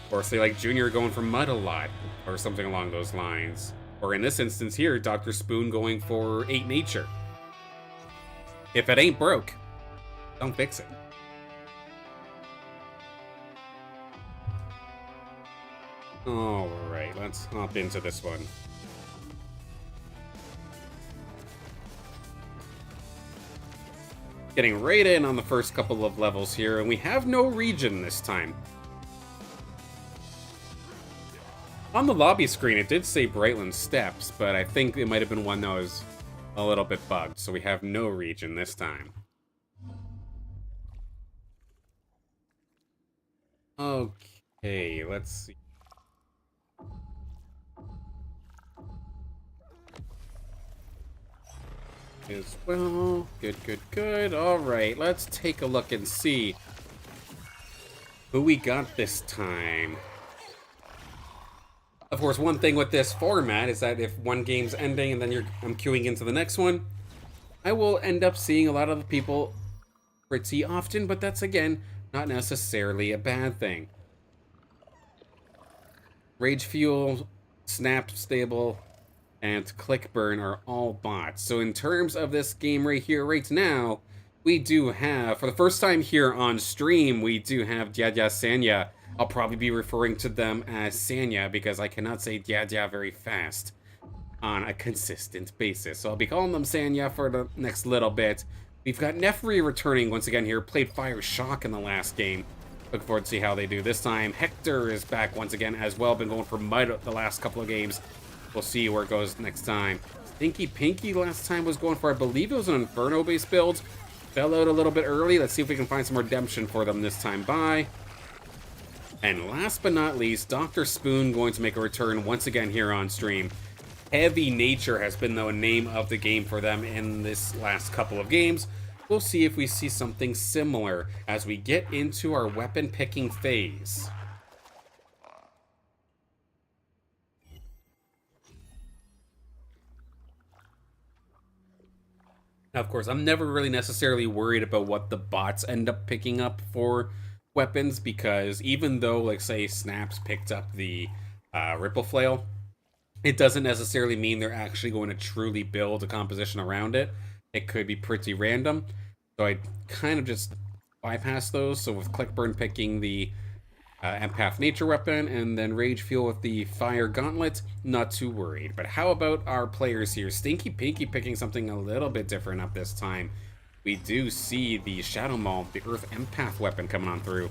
Or say like Junior going for Mud a lot, or something along those lines. Or in this instance here, Dr. Spoon going for 8 Nature. If it ain't broke, don't fix it. Alright, let's hop into this one. Getting right in on the first couple of levels here, and we have no region this time. On the lobby screen, it did say Brightland Steppes, but I think it might have been one that was a little bit bugged, so we have no region this time. Okay, let's see. As well. Good, good, good. Alright, let's take a look and see who we got this time. Of course, one thing with this format is that if one game's ending and then I'm queuing into the next one, I will end up seeing a lot of the people pretty often, but that's, again, not necessarily a bad thing. Rage Fuel, Snap Stable, and Clickburn are all bots. So in terms of this game right here, right now, we do have, for the first time here on stream, we do have Dyadya Sanya. I'll probably be referring to them as Sanya because I cannot say Dyadya very fast on a consistent basis. So I'll be calling them Sanya for the next little bit. We've got Nefri returning once again here, played Fire Shock in the last game. Looking forward to see how they do this time. Hector is back once again as well, been going for Mud the last couple of games. We'll see where it goes next time. Stinky Pinky last time was going for, I believe it was an Inferno-based build. Fell out a little bit early. Let's see if we can find some redemption for them this time by. And last but not least, Dr. Spoon going to make a return once again here on stream. Heavy Nature has been the name of the game for them in this last couple of games. We'll see if we see something similar as we get into our weapon picking phase. Now, of course, I'm never really necessarily worried about what the bots end up picking up for weapons, because even though, like, say, Snaps picked up the Ripple Flail, it doesn't necessarily mean they're actually going to truly build a composition around it. It could be pretty random, so I kind of just bypass those. So with Clickburn picking the Empath Nature weapon, and then Rage Fuel with the Fire Gauntlet, not too worried. But how about our players here? Stinky Pinky picking something a little bit different up this time. We do see the Shadow Maul, the Earth Empath weapon coming on through.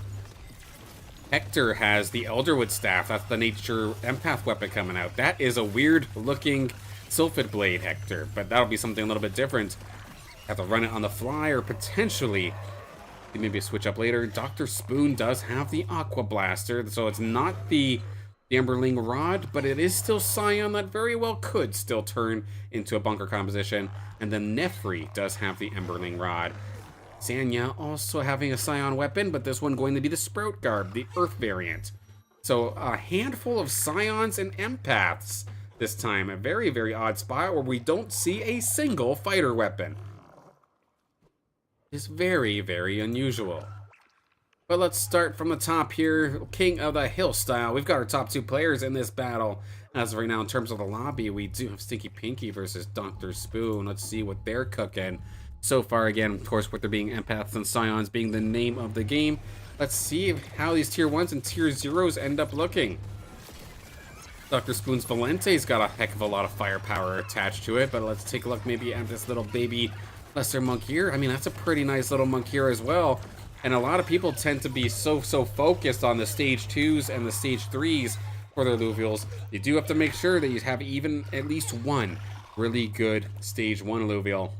Hector has the Elderwood Staff. That's the Nature Empath weapon coming out. That is a weird looking Sylphid Blade, Hector, but that'll be something a little bit different. Have to run it on the fly, or potentially maybe a switch up later. Dr. Spoon does have the Aqua Blaster, so it's not the Emberling Rod, but it is still Scion that very well could still turn into a bunker composition. And then Nefri does have the Emberling Rod. Sanya also having a Scion weapon, but this one going to be the Sprout Garb, the Earth variant. So a handful of Scions and Empaths this time. A very, very odd spot where we don't see a single fighter weapon. Is very, very unusual. But let's start from the top here. King of the Hill style. We've got our top 2 players in this battle. As of right now, in terms of the lobby, we do have Stinky Pinky versus Dr. Spoon. Let's see what they're cooking. So far, again, of course, with there being Empaths and Scions being the name of the game. Let's see how these Tier 1s and Tier 0s end up looking. Dr. Spoon's Valente's got a heck of a lot of firepower attached to it, but let's take a look maybe at this little baby Lesser Monk here. I mean, that's a pretty nice little monk here as well. And a lot of people tend to be so focused on the stage 2s and the stage 3s for their alluvials. You do have to make sure that you have even at least one really good stage 1 alluvial.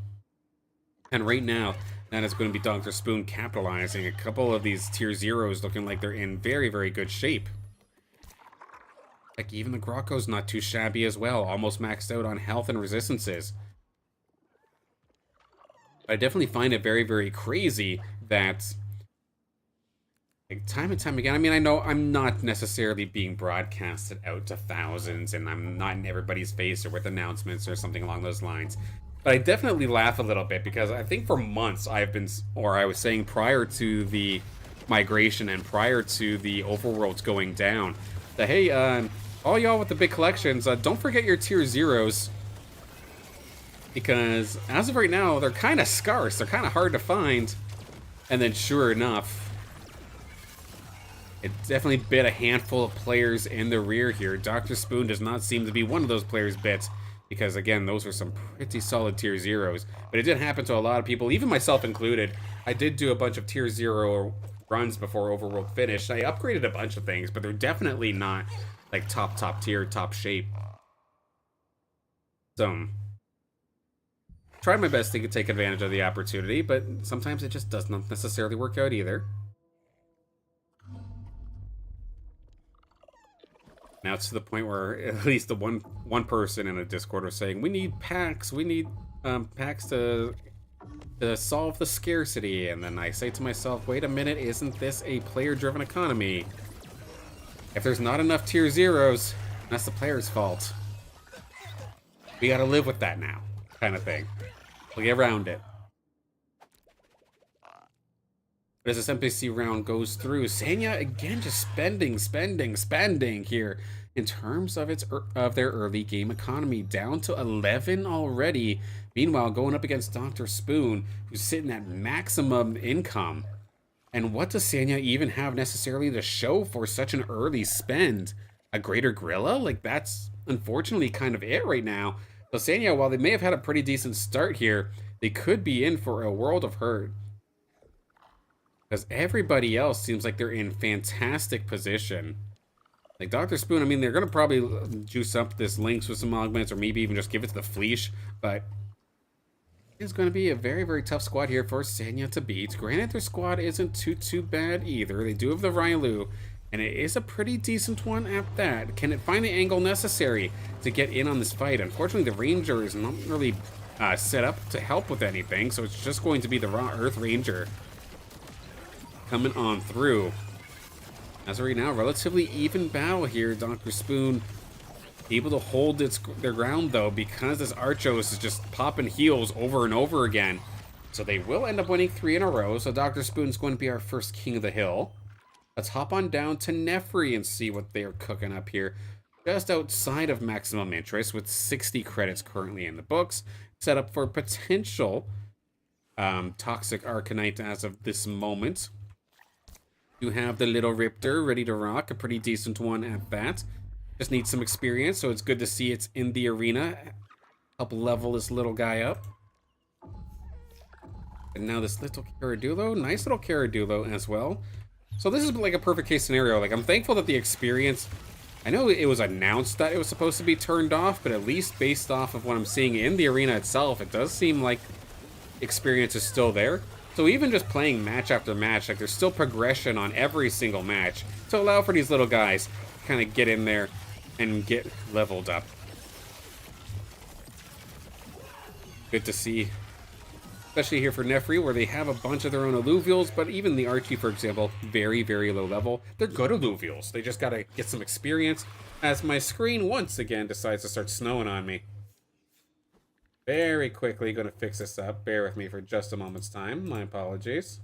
And right now, And it's going to be Dr. Spoon capitalizing. A couple of these tier zeros looking like they're in very, very good shape. Like, even the Grokko's not too shabby as well. Almost maxed out on health and resistances. I definitely find it very, very crazy that, like, time and time again, I mean, I know I'm not necessarily being broadcasted out to thousands, and I'm not in everybody's face or with announcements or something along those lines. But I definitely laugh a little bit because I think for months I've been, or I was saying prior to the migration and prior to the overworlds going down, that, hey, all y'all with the big collections, don't forget your tier zeros. Because as of right now, they're kind of scarce. They're kind of hard to find. And then sure enough, it definitely bit a handful of players in the rear here. Dr. Spoon does not seem to be one of those players bit. Because again, those were some pretty solid tier zeros. But it did happen to a lot of people, even myself included. I did do a bunch of tier zero runs before Overworld finished. I upgraded a bunch of things, but they're definitely not like top tier, top shape. So, tried my best to take advantage of the opportunity, but sometimes it just does not necessarily work out either. Now it's to the point where at least the one person in a Discord was saying, we need packs, we need packs to solve the scarcity. And then I say to myself, wait a minute, isn't this a player-driven economy? If there's not enough tier zeros, that's the player's fault. We gotta live with that now, kind of thing. We'll get around it. But as this NPC round goes through, Sanya again just spending here in terms of their early game economy, down to 11 already. Meanwhile, going up against Dr. Spoon, who's sitting at maximum income. And what does Sanya even have necessarily to show for such an early spend? A greater gorilla? Like, that's unfortunately kind of it right now. So Sanya, while they may have had a pretty decent start here, they could be in for a world of hurt. Because everybody else seems like they're in fantastic position. Like Dr. Spoon, I mean, they're going to probably juice up this Lynx with some augments, or maybe even just give it to the Fleesh, but it's going to be a very, very tough squad here for Sanya to beat. Granted, their squad isn't too bad either. They do have the Railu, and it is a pretty decent one at that. Can it find the angle necessary to get in on this fight? Unfortunately, the Ranger is not really set up to help with anything, so it's just going to be the raw Earth Ranger coming on through. As of right now, relatively even battle here. Dr. Spoon able to hold their ground though, because this Archos is just popping heals over and over again. So they will end up winning 3 in a row. So Dr. Spoon's going to be our first king of the hill. Let's hop on down to Nefri and see what they're cooking up here. Just outside of maximum interest, with 60 credits currently in the books, set up for potential Toxic Arcanite as of this moment. You have the Little Riptor ready to rock, a pretty decent one at that. Just needs some experience, so it's good to see it's in the arena. Help level this little guy up. And now this little Caradulo, nice little Caradulo as well. So this is like a perfect case scenario. Like, I'm thankful that the experience, I know it was announced that it was supposed to be turned off, but at least based off of what I'm seeing in the arena itself, it does seem like experience is still there. So even just playing match after match, like, there's still progression on every single match to allow for these little guys to kind of get in there and get leveled up. Good to see, especially here for Nefri, where they have a bunch of their own alluvials, but even the Archie, for example, very, very low level. They're good alluvials. They just gotta get some experience, as my screen once again decides to start snowing on me. Very quickly gonna fix this up. Bear with me for just a moment's time. My apologies.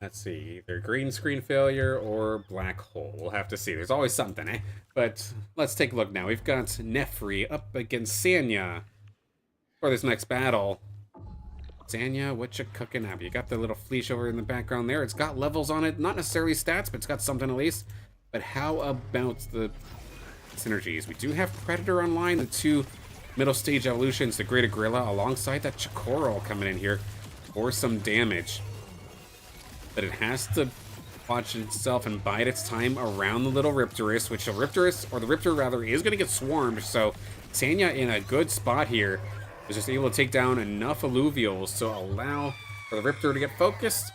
Let's see, either green screen failure or black hole. We'll have to see. There's always something, eh? But let's take a look now. We've got Nefri up against Sanya for this next battle. Sanya, what you cooking up? You got the little Fleesh over in the background there. It's got levels on it. Not necessarily stats, but it's got something at least. But how about the synergies? We do have Predator online, the 2 middle stage evolutions, the Greater Gorilla, alongside that Chikoro coming in here for some damage. But it has to watch itself and bide its time around the little Riptorus, which the Riptorus, or the Riptor rather, is going to get swarmed. So Sanya in a good spot here is just able to take down enough Alluvials to allow for the Riptor to get focused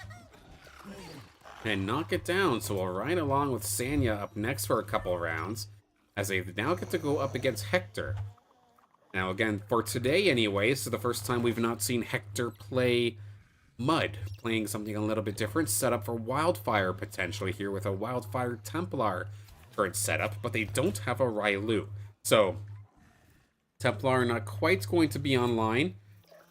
and knock it down. So we'll ride along with Sanya up next for a couple rounds, as they now get to go up against Hector. Now again, for today anyway, this is the first time we've not seen Hector play Mud, playing something a little bit different, set up for Wildfire potentially here with a Wildfire Templar current setup, but they don't have a Railu. So Templar not quite going to be online,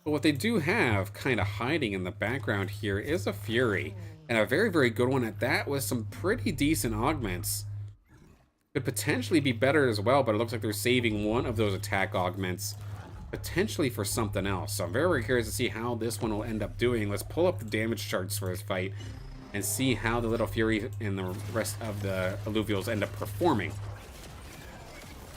but what they do have kind of hiding in the background here is a Fury, and a very, very good one at that, with some pretty decent augments. Could potentially be better as well, but it looks like they're saving one of those attack augments potentially for something else. So I'm very, very curious to see how this one will end up doing. Let's pull up the damage charts for this fight and see how the little Fury and the rest of the Alluvials end up performing.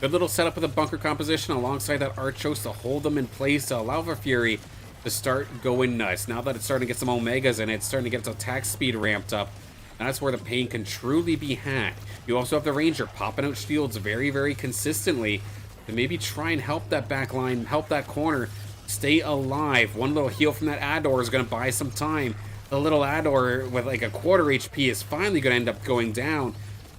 Good little setup with a bunker composition alongside that Archos to hold them in place to allow for Fury to start going nuts. Now that it's starting to get some Omegas in it, it's starting to get its attack speed ramped up. That's where the pain can truly be had. You also have the Ranger popping out shields very, very consistently to maybe try and help that back line, help that corner stay alive. One little heal from that Ador is going to buy some time. The little Ador with like a quarter HP is finally going to end up going down.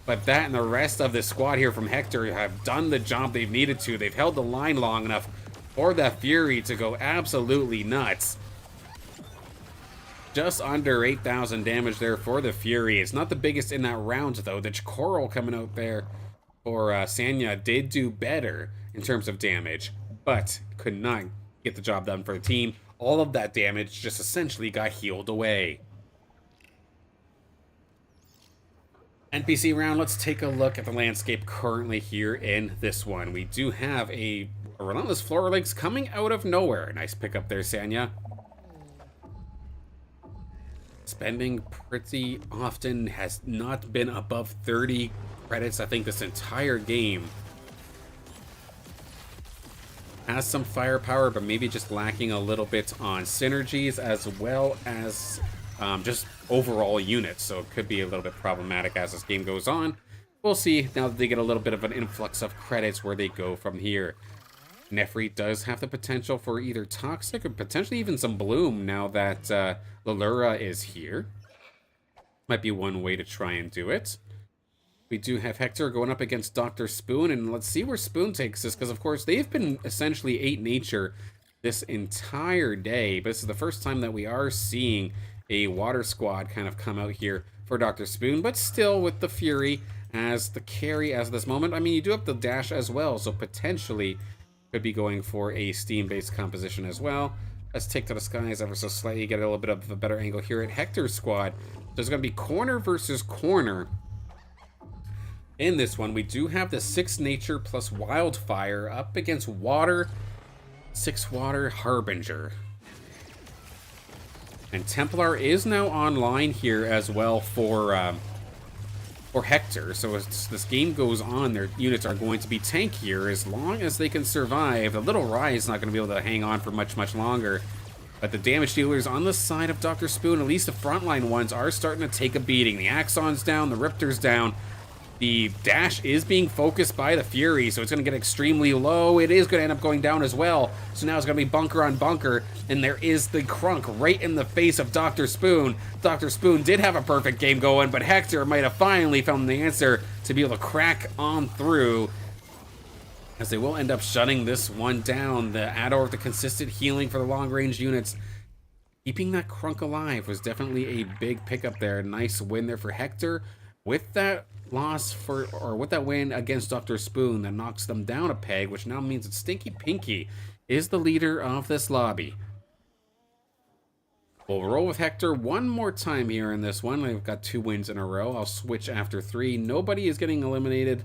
But that and the rest of the squad here from Hector have done the job they've needed to. They've held the line long enough for that Fury to go absolutely nuts. Just under 8,000 damage there for the Fury. It's not the biggest in that round, though. The Coral coming out there for Sanya did do better in terms of damage, but could not get the job done for the team. All of that damage just essentially got healed away. NPC round, let's take a look at the landscape currently here in this one. We do have a Relentless Floralix coming out of nowhere. Nice pickup there, Sanya. Spending pretty often, has not been above 30 credits, I think, this entire game. Has some firepower, but maybe just lacking a little bit on synergies as well as just overall units. So it could be a little bit problematic as this game goes on. We'll see now that they get a little bit of an influx of credits where they go from here. Nefri does have the potential for either Toxic or potentially even some Bloom now that Lilura is here. Might be one way to try and do it. We do have Hector going up against Dr. Spoon, and let's see where Spoon takes this, because of course they've been essentially 8 nature this entire day, but this is the first time that we are seeing a water squad kind of come out here for Dr. Spoon, but still with the Fury as the carry as of this moment. I mean, you do have the dash as well, so potentially could be going for a steam-based composition as well. Let's take to the skies ever so slightly, get a little bit of a better angle here at Hector's squad. There's going to be corner versus corner. In this one, we do have the 6 nature plus Wildfire up against water, 6 water Harbinger. And Templar is now online here as well for Hector, so as this game goes on, their units are going to be tankier as long as they can survive. The little Rye is not going to be able to hang on for much longer. But the damage dealers on the side of Dr. Spoon, at least the frontline ones, are starting to take a beating. The Axon's down, the Riptor's down. The dash is being focused by the Fury, so it's going to get extremely low. It is going to end up going down as well. So now it's going to be bunker on bunker, and there is the Crunk right in the face of Dr. Spoon. Dr. Spoon did have a perfect game going, but Hector might have finally found the answer to be able to crack on through, as they will end up shutting this one down. The Ador with the consistent healing for the long-range units. Keeping that Crunk alive was definitely a big pickup there. Nice win there for Hector. With that loss with that win against Dr. Spoon, that knocks them down a peg, which now means that Stinky Pinky is the leader of this lobby. We'll roll with Hector one more time here in this one. I've got 2 wins in a row. I'll switch after 3. Nobody is getting eliminated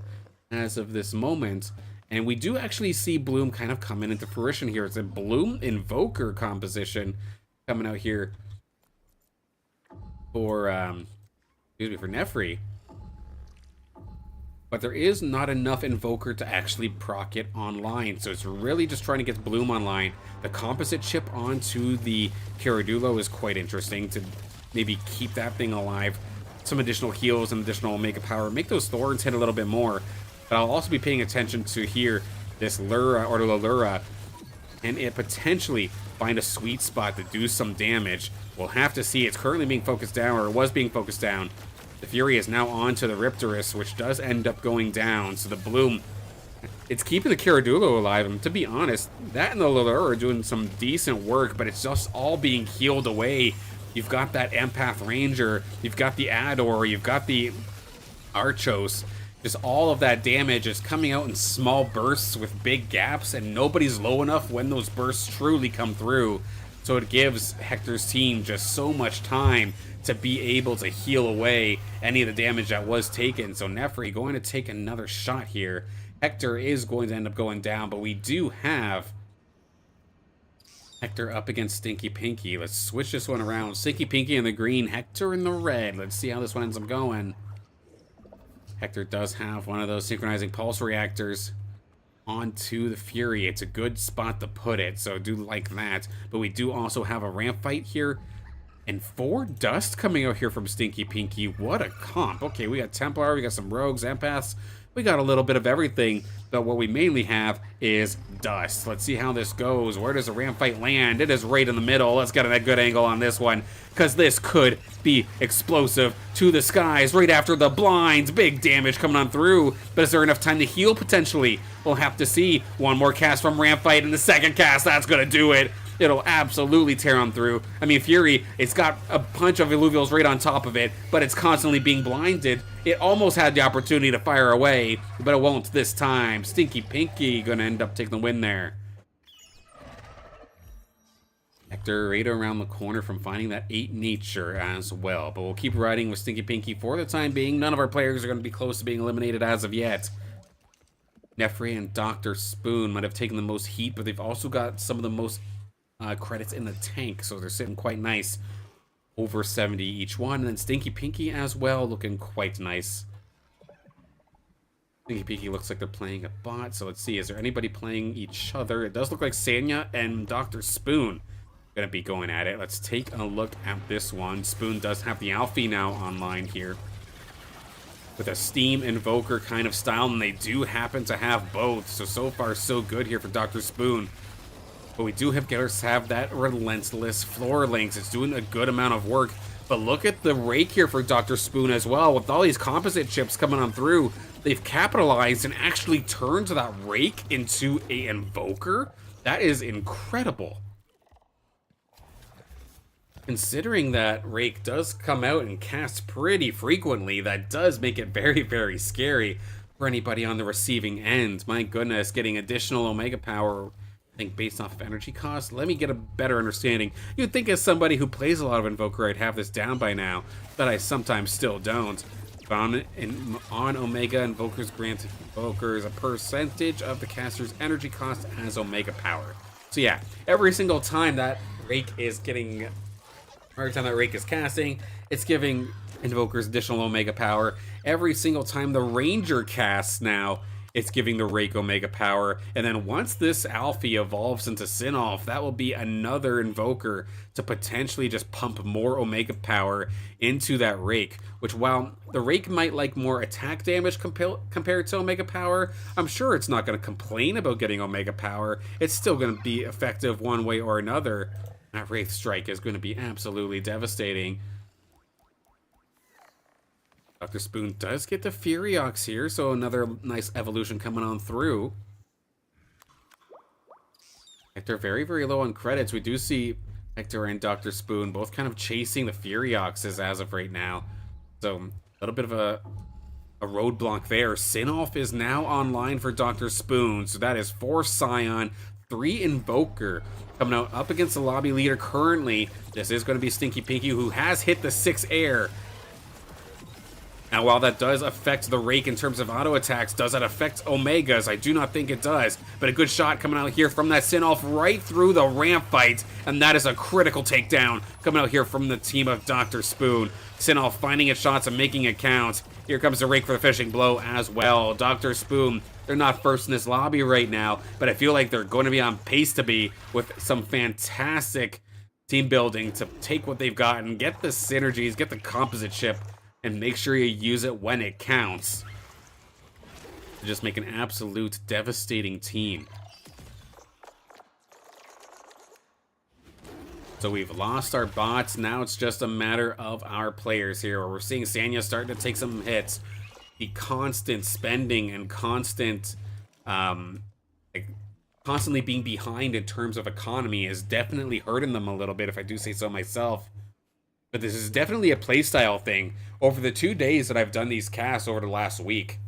as of this moment. And we do actually see Bloom kind of coming into fruition here. It's a Bloom Invoker composition coming out here for for Nefri. But there is not enough Invoker to actually proc it online, so it's really just trying to get Bloom online. The composite chip onto the Karadulo is quite interesting to maybe keep that thing alive some additional heals and additional Omega power. Make those thorns hit a little bit more. But I'll also be paying attention to here this Lura or Lura, and it potentially find a sweet spot to do some damage. We'll have to see. It's currently being focused down, or it was being focused down. The Fury is now on to the Riptorus, which does end up going down. So the Bloom, it's keeping the Kiradulo alive. And to be honest, that and the Lura are doing some decent work, but it's just all being healed away. You've got that Empath Ranger, you've got the Ador, you've got the Archos. Just all of that damage is coming out in small bursts with big gaps, and nobody's low enough when those bursts truly come through. So it gives Hector's team just so much time to be able to heal away any of the damage that was taken. So Nefri going to take another shot here. Hector is going to end up going down, but we do have Hector up against Stinky Pinky. Let's switch this one around. Stinky Pinky in the green, Hector in the red. Let's see how this one ends up going. Hector does have one of those synchronizing pulse reactors onto the Fury. It's a good spot to put it, so I do like that. But we do also have a ramp fight here. And 4 dust coming out here from Stinky Pinky. What a comp. Okay, we got Templar, we got some rogues, empaths. We got a little bit of everything, but what we mainly have is dust. Let's see how this goes. Where does the ramp fight land? It is right in the middle. Let's get a good angle on this one, because this could be explosive to the skies right after the blinds. Big damage coming on through, but is there enough time to heal potentially? We'll have to see. One more cast from ramp fight, and the second cast, that's going to do it. It'll absolutely tear on through. I mean, Fury, it's got a bunch of Illuvials right on top of it, but it's constantly being blinded. It almost had the opportunity to fire away, but it won't this time. Stinky Pinky gonna end up taking the win there. Hector right around the corner from finding that 8 nature as well, but we'll keep riding with Stinky Pinky for the time being. None of our players are going to be close to being eliminated as of yet. Nefri and Dr. Spoon might have taken the most heat, but they've also got some of the most credits in the tank, so they're sitting quite nice, over 70 each one. And then Stinky Pinky as well, looking quite nice. Stinky Pinky looks like they're playing a bot, so let's see, is there anybody playing each other? It does look like Sanya and Dr. Spoon gonna be going at it. Let's take a look at this one. Spoon does have the Alfie now online here with a Steam Invoker kind of style, and they do happen to have both, so far so good here for Dr. Spoon. But we do have that Relentless Floor Links. It's doing a good amount of work. But look at the rake here for Dr. Spoon as well. With all these composite chips coming on through, they've capitalized and actually turned that rake into a Invoker. That is incredible. Considering that rake does come out and cast pretty frequently, that does make it very, very scary for anybody on the receiving end. My goodness, getting additional Omega power, I think based off of energy cost. Let me get a better understanding. You'd think as somebody who plays a lot of Invoker, I'd have this down by now, but I sometimes still don't. But on Omega, Invokers grant Invokers a percentage of the caster's energy cost as Omega power. So yeah, every single time that rake is casting, it's giving Invokers additional Omega power. Every single time the Ranger casts now, it's giving the rake Omega power. And then once this Alfie evolves into Sinolf, that will be another Invoker to potentially just pump more Omega power into that rake. Which, while the rake might like more attack damage compared to Omega power, I'm sure it's not going to complain about getting Omega power. It's still going to be effective one way or another. That Wraith Strike is going to be absolutely devastating. Dr. Spoon does get the Furiox here, so another nice evolution coming on through. Hector very, very low on credits. We do see Hector and Dr. Spoon both kind of chasing the Furioxes as of right now. So a little bit of a roadblock there. Sinolf is now online for Dr. Spoon, so that is 4 Scion, 3 Invoker. Coming out up against the lobby leader currently. This is going to be Stinky Pinky, who has hit the 6 air. Now, while that does affect the rake in terms of auto attacks, does that affect Omegas? I do not think it does. But a good shot coming out here from that Sinolf right through the ramp fight. And that is a critical takedown coming out here from the team of Dr. Spoon. Sinolf finding its shots and making it count. Here comes the rake for the finishing blow as well. Dr. Spoon, they're not first in this lobby right now, but I feel like they're going to be on pace to be, with some fantastic team building to take what they've got and get the synergies, get the composite chip, and make sure you use it when it counts. To just make an absolute devastating team. So we've lost our bots. Now it's just a matter of our players here. Where we're seeing Sanya starting to take some hits. The constant spending and constant, like, constantly being behind in terms of economy is definitely hurting them a little bit, if I do say so myself. But this is definitely a playstyle thing. Over the 2 days that I've done these casts over the last week,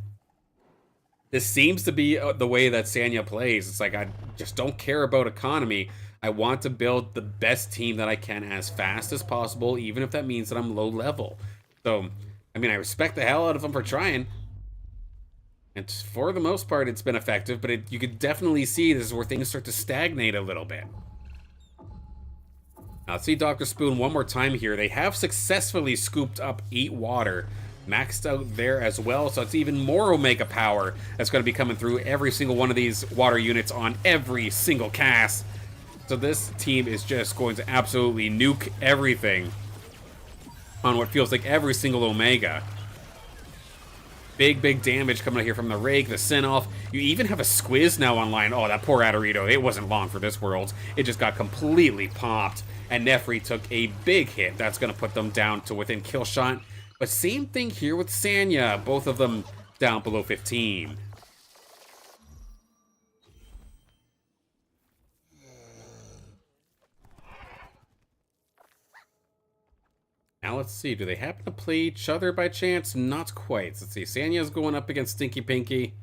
this seems to be the way that Sanya plays. It's like, I just don't care about economy. I want to build the best team that I can as fast as possible, even if that means that I'm low level. So, I mean, I respect the hell out of them for trying. And for the most part, it's been effective, but you could definitely see this is where things start to stagnate a little bit. Now, let's see Dr. Spoon one more time here. They have successfully scooped up 8 water. Maxed out there as well, so it's even more Omega power that's going to be coming through every single one of these water units on every single cast. So this team is just going to absolutely nuke everything on what feels like every single Omega. Big damage coming out here from the Rake, the Sinoff. You even have a Squiz now online. Oh, that poor Adorito. It wasn't long for this world. It just got completely popped. And Nefri took a big hit. That's going to put them down to within kill shot. But same thing here with Sanya. Both of them down below 15. Now let's see, do they happen to play each other by chance? Not quite. Let's see, Sanya's going up against Stinky Pinky.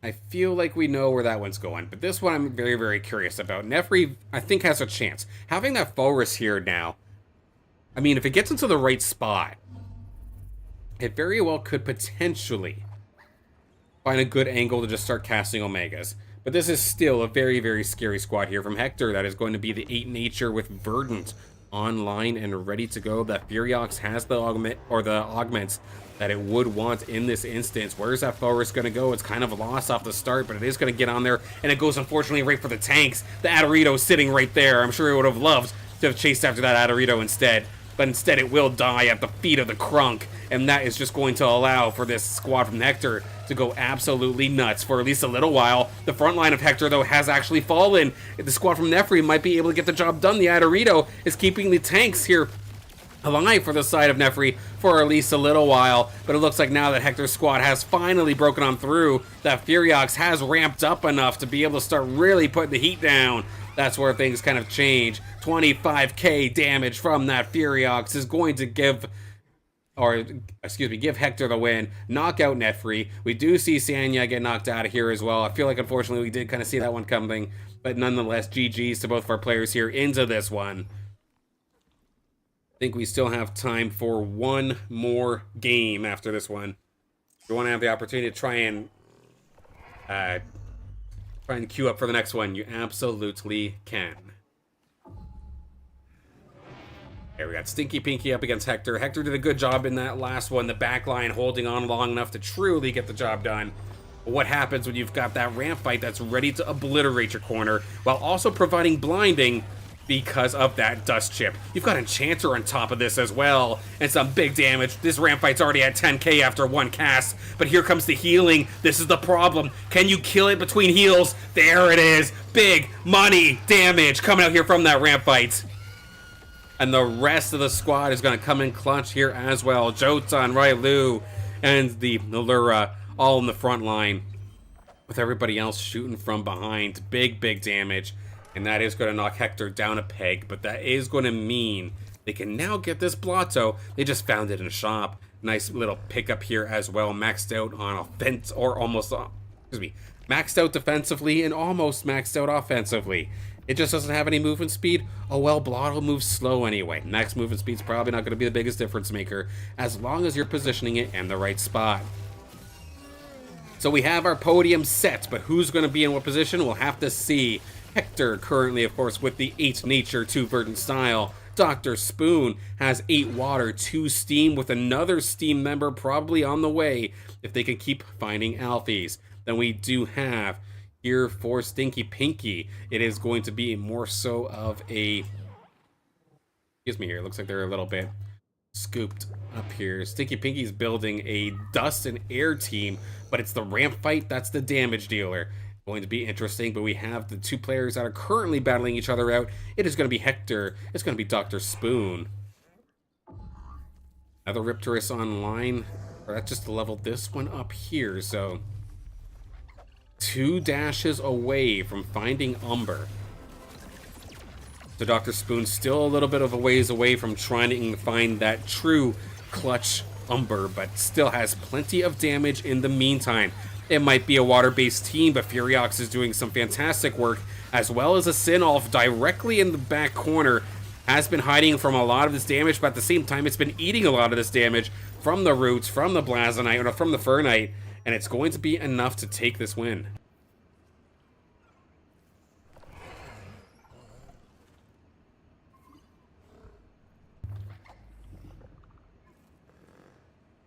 I feel like we know where that one's going, but this one I'm very curious about. Nefri, I think, has a chance. Having that Forest here now, I mean, if it gets into the right spot, it very well could potentially find a good angle to just start casting Omegas. But this is still a very scary squad here from Hector. That is going to be the 8 Nature with Verdant online and ready to go. That Furiox has the augments that it would want in this instance. Where's that Forest going to go? It's kind of a loss off the start, but it is going to get on there, and it goes unfortunately right for the tanks. The Adorito sitting right there. I'm sure it would have loved to have chased after that Adorito instead, but instead it will die at the feet of the Crunk, and that is just going to allow for this squad from Hector to go absolutely nuts for at least a little while. The front line of Hector, though, has actually fallen. The squad from Nefri might be able to get the job done. The Adorito is keeping the tanks here alive for the side of Nefri for at least a little while, but it looks like now that Hector's squad has finally broken on through, that Furiox has ramped up enough to be able to start really putting the heat down. That's where things kind of change. 25k damage from that Furiox is going to give Hector the win, knock out Nefri. We do see Sanya get knocked out of here as well. I feel like, unfortunately, we did kind of see that one coming, but nonetheless, GG's to both of our players here into this one. I think we still have time for one more game after this one. If you want to have the opportunity to try and queue up for the next one, you absolutely can. Here we got Stinky Pinky up against Hector. Hector did a good job in that last one, the back line holding on long enough to truly get the job done. But what happens when you've got that ramp fight that's ready to obliterate your corner while also providing blinding because of that dust chip? You've got Enchanter on top of this as well, and some big damage. This ramp fight's already at 10k after one cast, but here comes the healing. This is the problem. Can you kill it between heals? There it is. Big money damage coming out here from that ramp fight. And the rest of the squad is going to come in clutch here as well. Jotan, Railu, and the Nalura all in the front line, with everybody else shooting from behind. Big damage. And that is going to knock Hector down a peg, but that is going to mean they can now get this Blotto. They just found it in a shop. Nice little pickup here as well. Maxed out on offense, or almost, maxed out defensively and almost maxed out offensively. It just doesn't have any movement speed. Oh well, Blotto moves slow anyway. Max movement speed's probably not going to be the biggest difference maker, as long as you're positioning it in the right spot. So we have our podium set, but who's going to be in what position? We'll have to see. Hector currently, of course, with the 8 Nature, 2 Verdant Style. Dr. Spoon has 8 Water, 2 Steam, with another Steam member probably on the way if they can keep finding Alphys. Then we do have here for Stinky Pinky. It is going to be more so of a... Excuse me here, it looks like they're a little bit scooped up here. Stinky Pinky's building a dust and air team, but it's the ramp fight that's the damage dealer. Going to be interesting, but we have the two players that are currently battling each other out. It is going to be Hector. It's going to be Dr. Spoon. Another Riptorus online. That just leveled this one up here, so 2 dashes away from finding Umber. So Dr. Spoon's still a little bit of a ways away from trying to find that true clutch Umber, but still has plenty of damage in the meantime. It might be a water-based team, but Furiox is doing some fantastic work, as well as a Sinolf directly in the back corner. Has been hiding from a lot of this damage, but at the same time, it's been eating a lot of this damage from the Roots, from the Blazonite, or from the Fernite, and it's going to be enough to take this win.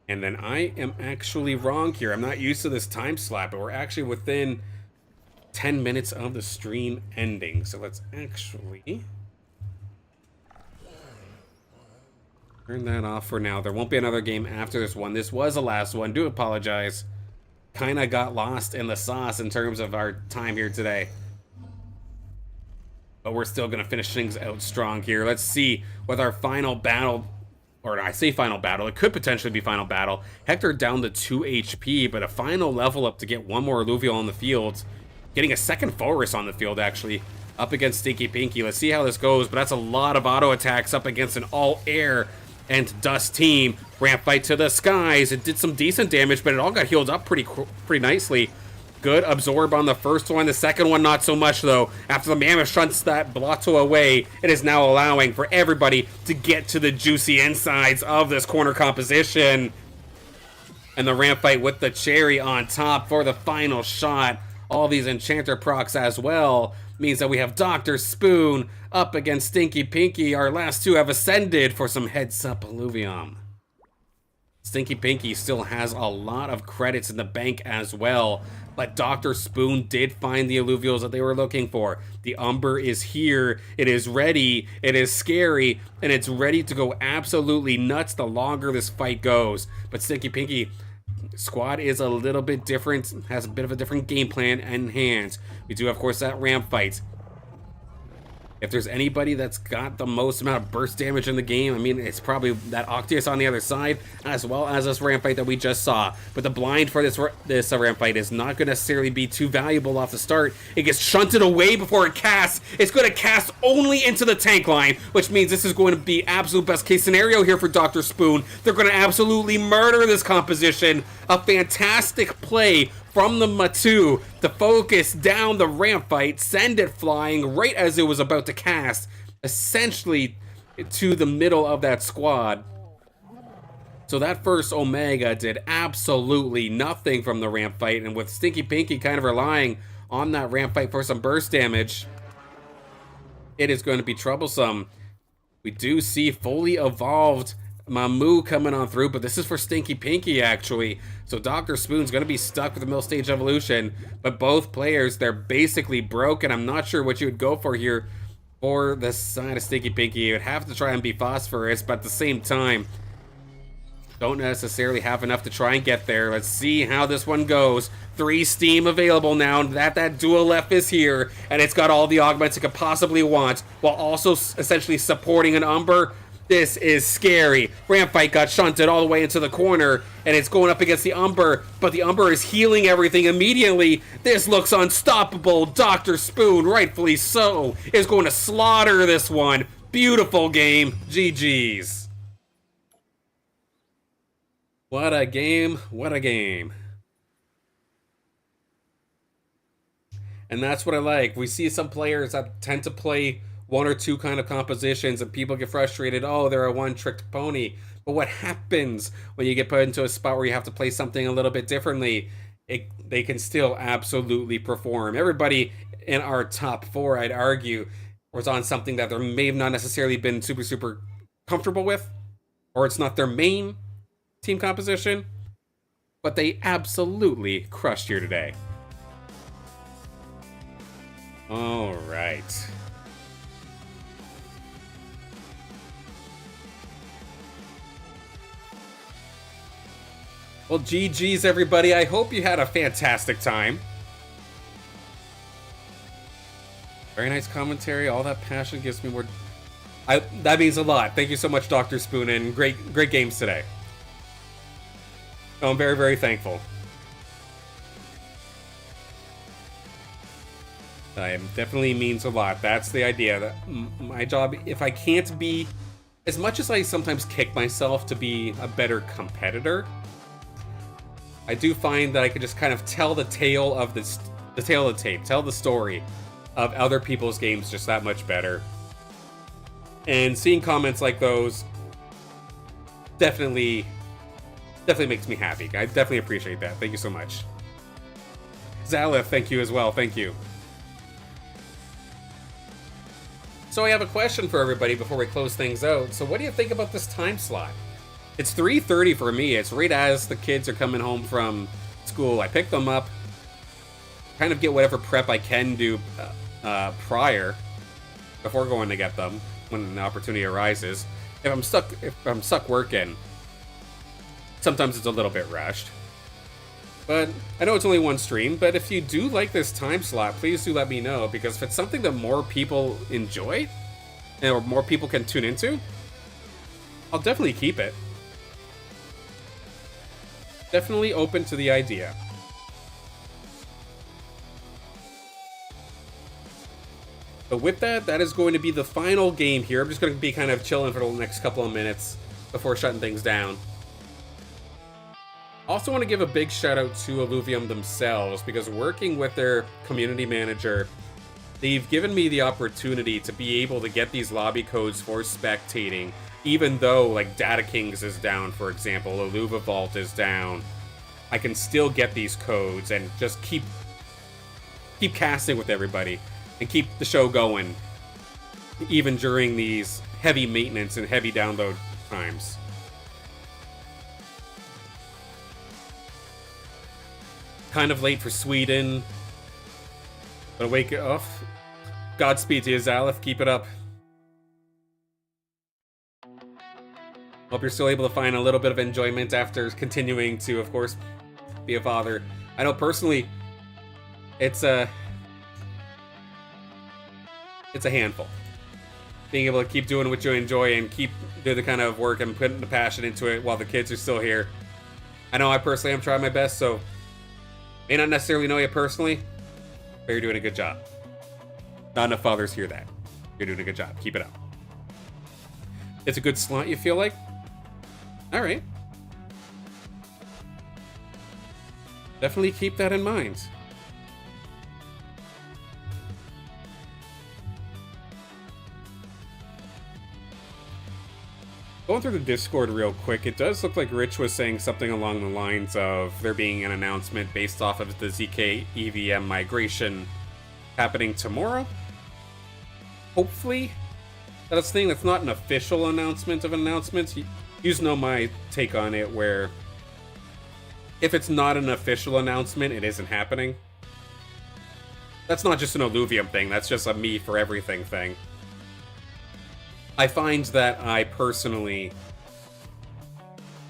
And then I am actually wrong here. I'm not used to this time slap, but we're actually within 10 minutes of the stream ending. So let's actually turn that off for now. There won't be another game after this one. This was the last one. Do apologize. Kinda got lost in the sauce in terms of our time here today. But we're still gonna finish things out strong here. Let's see with our final battle. Or I say final battle, it could potentially be final battle. Hector down to 2 HP, but a final level up to get one more Alluvial on the field. Getting a second Forest on the field, actually, up against Stinky Pinky. Let's see how this goes, but that's a lot of auto attacks up against an all-air and dust team. Ramp fight to the skies. It did some decent damage, but it all got healed up pretty nicely. Good absorb on the first one. The second one, not so much, though. After the Mammoth shunts that Blotto away, it is now allowing for everybody to get to the juicy insides of this corner composition. And the ramp fight with the cherry on top for the final shot. All these Enchanter procs as well means that we have Dr. Spoon up against Stinky Pinky. Our last two have ascended for some heads-up Alluvium. Stinky Pinky still has a lot of credits in the bank as well, but Dr. Spoon did find the Alluvials that they were looking for. The Umber is here, it is ready, it is scary, and it's ready to go absolutely nuts the longer this fight goes. But Stinky Pinky squad is a little bit different, has a bit of a different game plan in hand. We do, of course, that ramp fight. If there's anybody that's got the most amount of burst damage in the game, I mean, it's probably that Octeus on the other side, as well as this ramp fight that we just saw. But the blind for this ramp fight is not going to necessarily be too valuable off the start. It gets shunted away before it casts. It's going to cast only into the tank line, which means this is going to be absolute best case scenario here for Dr. Spoon. They're going to absolutely murder this composition. A fantastic play from the Matu to focus down the ramp fight, send it flying right as it was about to cast, essentially to the middle of that squad. So that first Omega did absolutely nothing from the ramp fight, and with Stinky Pinky kind of relying on that ramp fight for some burst damage, it is going to be troublesome. We do see fully evolved Mamu coming on through, but this is for Stinky Pinky, actually. So Dr. Spoon's going to be stuck with the Mill Stage Evolution, but both players, they're basically broken. I'm not sure what you would go for here for the side of Stinky Pinky. You would have to try and be Phosphorus, but at the same time, don't necessarily have enough to try and get there. Let's see how this one goes. 3 Steam available now that Dual F is here, and it's got all the augments it could possibly want, while also essentially supporting an Umber. This is scary. Ramp fight got shunted all the way into the corner, and it's going up against the Umber, but the Umber is healing everything immediately. This looks unstoppable. Dr. Spoon, rightfully so, is going to slaughter this one. Beautiful game. GG's. What a game. What a game. And that's what I like. We see some players that tend to play 1 or 2 kind of compositions and people get frustrated. Oh, they're a one-trick pony. But what happens when you get put into a spot where you have to play something a little bit differently? They can still absolutely perform. Everybody in our top 4, I'd argue, was on something that they may have not necessarily been super comfortable with, or it's not their main team composition, but they absolutely crushed here today. All right. Well, GG's, everybody. I hope you had a fantastic time. Very nice commentary. All that passion gives me more... that means a lot. Thank you so much, Dr. Spoon, and great games today. I'm very, very thankful. Definitely means a lot. That's the idea. That my job, if I can't be... As much as I sometimes kick myself to be a better competitor, I do find that I can just kind of tell the tale of the tale of the tape, tell the story of other people's games just that much better. And seeing comments like those definitely makes me happy. I definitely appreciate that. Thank you so much. Zalif, thank you as well. Thank you. So I have a question for everybody before we close things out. So what do you think about this time slot? It's 3:30 for me. It's right as the kids are coming home from school. I pick them up, kind of get whatever prep I can do prior, before going to get them when an opportunity arises. If I'm stuck working, sometimes it's a little bit rushed. But I know it's only one stream, but if you do like this time slot, please do let me know, because if it's something that more people enjoy, or more people can tune into, I'll definitely keep it. Definitely open to the idea. But with that, that is going to be the final game here. I'm just going to be kind of chilling for the next couple of minutes before shutting things down. Also want to give a big shout out to Illuvium themselves, because working with their community manager, they've given me the opportunity to be able to get these lobby codes for spectating, even though like Data Kings is down, for example, Illuva Vault is down. I can still get these codes and just keep casting with everybody and keep the show going, even during these heavy maintenance and heavy download times. Kind of late for Sweden, but wake up. Godspeed to you, Zalif. Keep it up. Hope you're still able to find a little bit of enjoyment after continuing to, of course, be a father. I know personally, it's a handful. Being able to keep doing what you enjoy and keep doing the kind of work and putting the passion into it while the kids are still here. I know I personally am trying my best, so may not necessarily know you personally, but you're doing a good job. Not enough fathers hear that. You're doing a good job. Keep it up. It's a good slot, you feel like? Alright. Definitely keep that in mind. Going through the Discord real quick, it does look like Rich was saying something along the lines of there being an announcement based off of the ZK EVM migration happening tomorrow. Hopefully, that's the thing. That's not an official announcement of announcements. You know my take on it, where if it's not an official announcement, it isn't happening. That's not just an Illuvium thing, that's just a me for everything thing. I find that I personally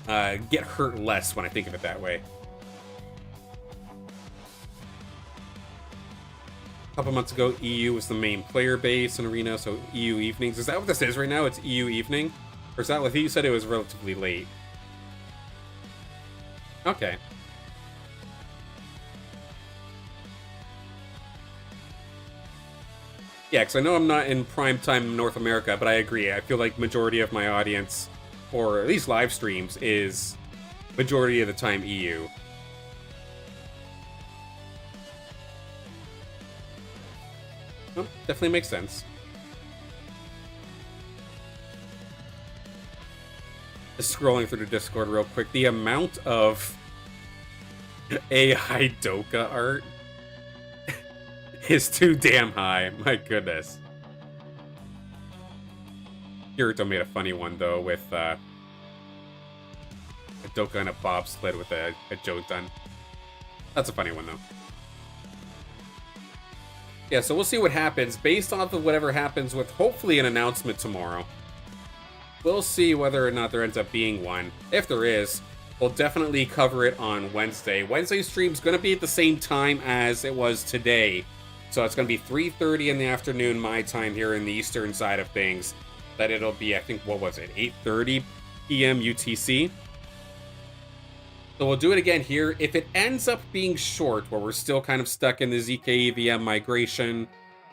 get hurt less when I think of it that way. A couple months ago, EU was the main player base in Arena, so EU evenings. Is that what this is right now? It's EU evening? Or is that what you said? It was relatively late. Okay. Yeah, because I know I'm not in primetime North America, but I agree. I feel like majority of my audience, or at least live streams, is majority of the time EU. Well, definitely makes sense. Just scrolling through the Discord real quick. The amount of AI Doka art is too damn high. My goodness. Kirito made a funny one, though, with a Doka and a bobsled with a Jotun. That's a funny one, though. Yeah, so we'll see what happens. Based off of whatever happens with hopefully an announcement tomorrow, we'll see whether or not there ends up being one. If there is, we'll definitely cover it on Wednesday. Wednesday's stream's going to be at the same time as it was today. So it's going to be 3:30 in the afternoon my time here in the eastern side of things. But it'll be, I think, what was it, 8:30 p.m. UTC. So we'll do it again here. If it ends up being short, where we're still kind of stuck in the ZK EVM migration,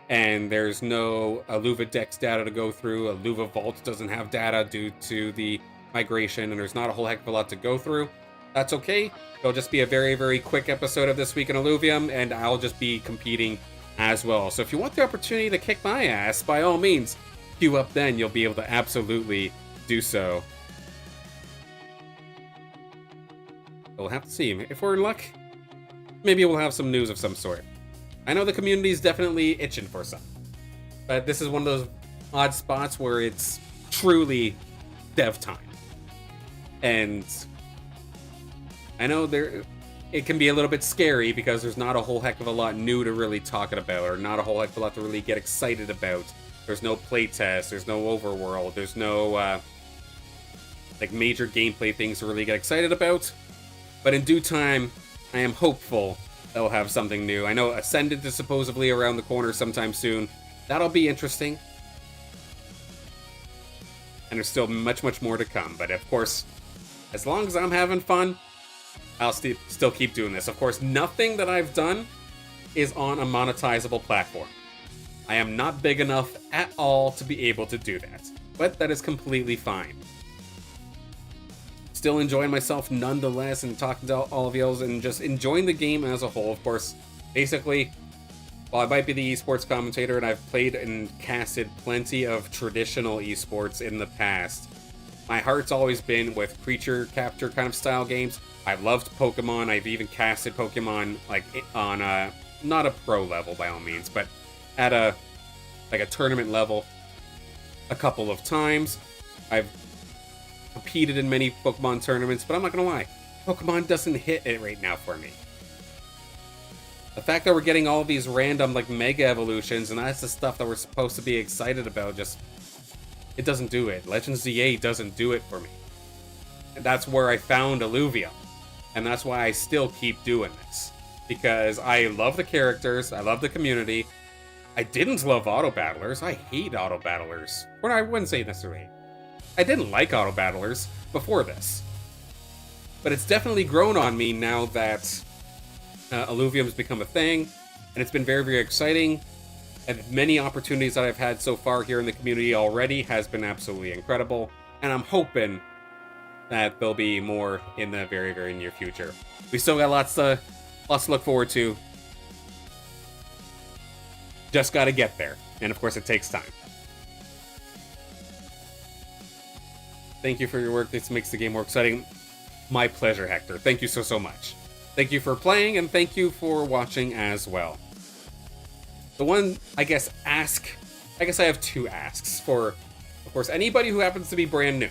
and there's no Aluva Dex data to go through, Aluva Vault doesn't have data due to the migration, and there's not a whole heck of a lot to go through, that's okay. It'll just be a very, very quick episode of This Week in Illuvium, and I'll just be competing as well. So if you want the opportunity to kick my ass, by all means, queue up then. You'll be able to absolutely do so. We'll have to see. If we're in luck, maybe we'll have some news of some sort. I know the community is definitely itching for some. But this is one of those odd spots where it's truly dev time. And I know it can be a little bit scary because there's not a whole heck of a lot new to really talk about, or not a whole heck of a lot to really get excited about. There's no playtest, there's no overworld, there's no like major gameplay things to really get excited about. But in due time, I am hopeful they'll have something new. I know Ascendant is supposedly around the corner sometime soon. That'll be interesting. And there's still much, much more to come. But of course, as long as I'm having fun, I'll still keep doing this. Of course, nothing that I've done is on a monetizable platform. I am not big enough at all to be able to do that. But that is completely fine. Still enjoying myself nonetheless, and talking to all of you and just enjoying the game as a whole. Of course, basically, while I might be the esports commentator and I've played and casted plenty of traditional esports in the past, my heart's always been with creature capture kind of style games. I've loved Pokemon. I've even casted Pokemon like on a, not a pro level by all means, but at a tournament level a couple of times. I've competed in many Pokemon tournaments, but I'm not gonna lie, Pokemon doesn't hit it right now for me. The fact that we're getting all these random like mega evolutions, and that's the stuff that we're supposed to be excited about, just it doesn't do it. Legends ZA doesn't do it for me. And that's where I found Illuvium, and that's why I still keep doing this, because I love the characters, I love the community. I didn't love auto battlers. I hate auto battlers. Well, I wouldn't say necessarily. I didn't like auto battlers before this, but it's definitely grown on me now that Illuvium's become a thing, and it's been very, very exciting. And many opportunities that I've had so far here in the community already has been absolutely incredible, and I'm hoping that there'll be more in the very, very near future. We still got lots to look forward to. Just got to get there, and of course it takes time. Thank you for your work. This makes the game more exciting. My pleasure, Hector. Thank you so much. Thank you for playing, and thank you for watching as well. The one, I guess I have two asks for, of course, anybody who happens to be brand new.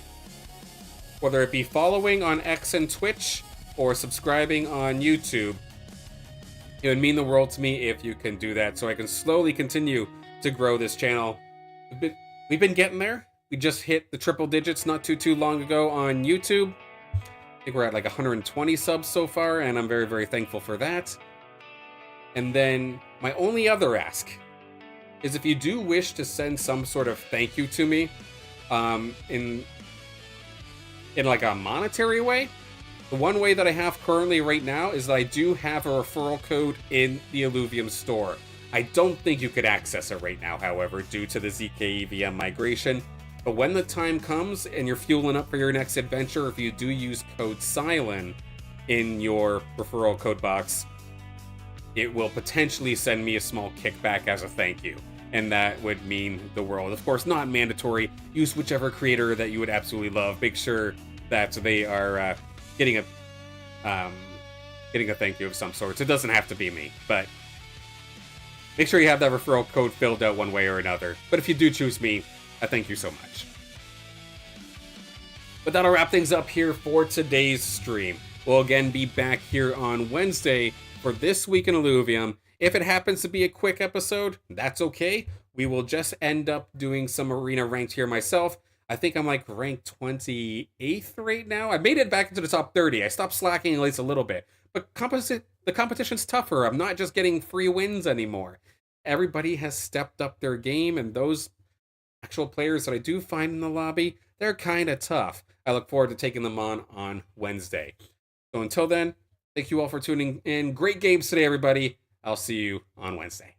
Whether it be following on X and Twitch, or subscribing on YouTube, it would mean the world to me if you can do that, so I can slowly continue to grow this channel. We've been getting there. We just hit the triple digits not too long ago on YouTube. I think we're at like 120 subs so far, and I'm very, very thankful for that. And then my only other ask is if you do wish to send some sort of thank you to me, in like a monetary way, the one way that I have currently right now is that I do have a referral code in the Illuvium store. I don't think you could access it right now, however, due to the ZK EVM migration. But when the time comes and you're fueling up for your next adventure, if you do use code SILEN in your referral code box, it will potentially send me a small kickback as a thank you. And that would mean the world. Of course, not mandatory. Use whichever creator that you would absolutely love. Make sure that they are getting a thank you of some sort. It doesn't have to be me, but make sure you have that referral code filled out one way or another. But if you do choose me, I thank you so much. But that'll wrap things up here for today's stream. We'll again be back here on Wednesday for This Week in Illuvium. If it happens to be a quick episode, that's okay. We will just end up doing some arena ranked here myself. I think I'm like ranked 28th right now. I made it back into the top 30. I stopped slacking at least a little bit. But the competition's tougher. I'm not just getting free wins anymore. Everybody has stepped up their game, and those actual players that I do find in the lobby, they're kind of tough. I look forward to taking them on Wednesday. So until then, thank you all for tuning in. Great games today, everybody. I'll see you on Wednesday.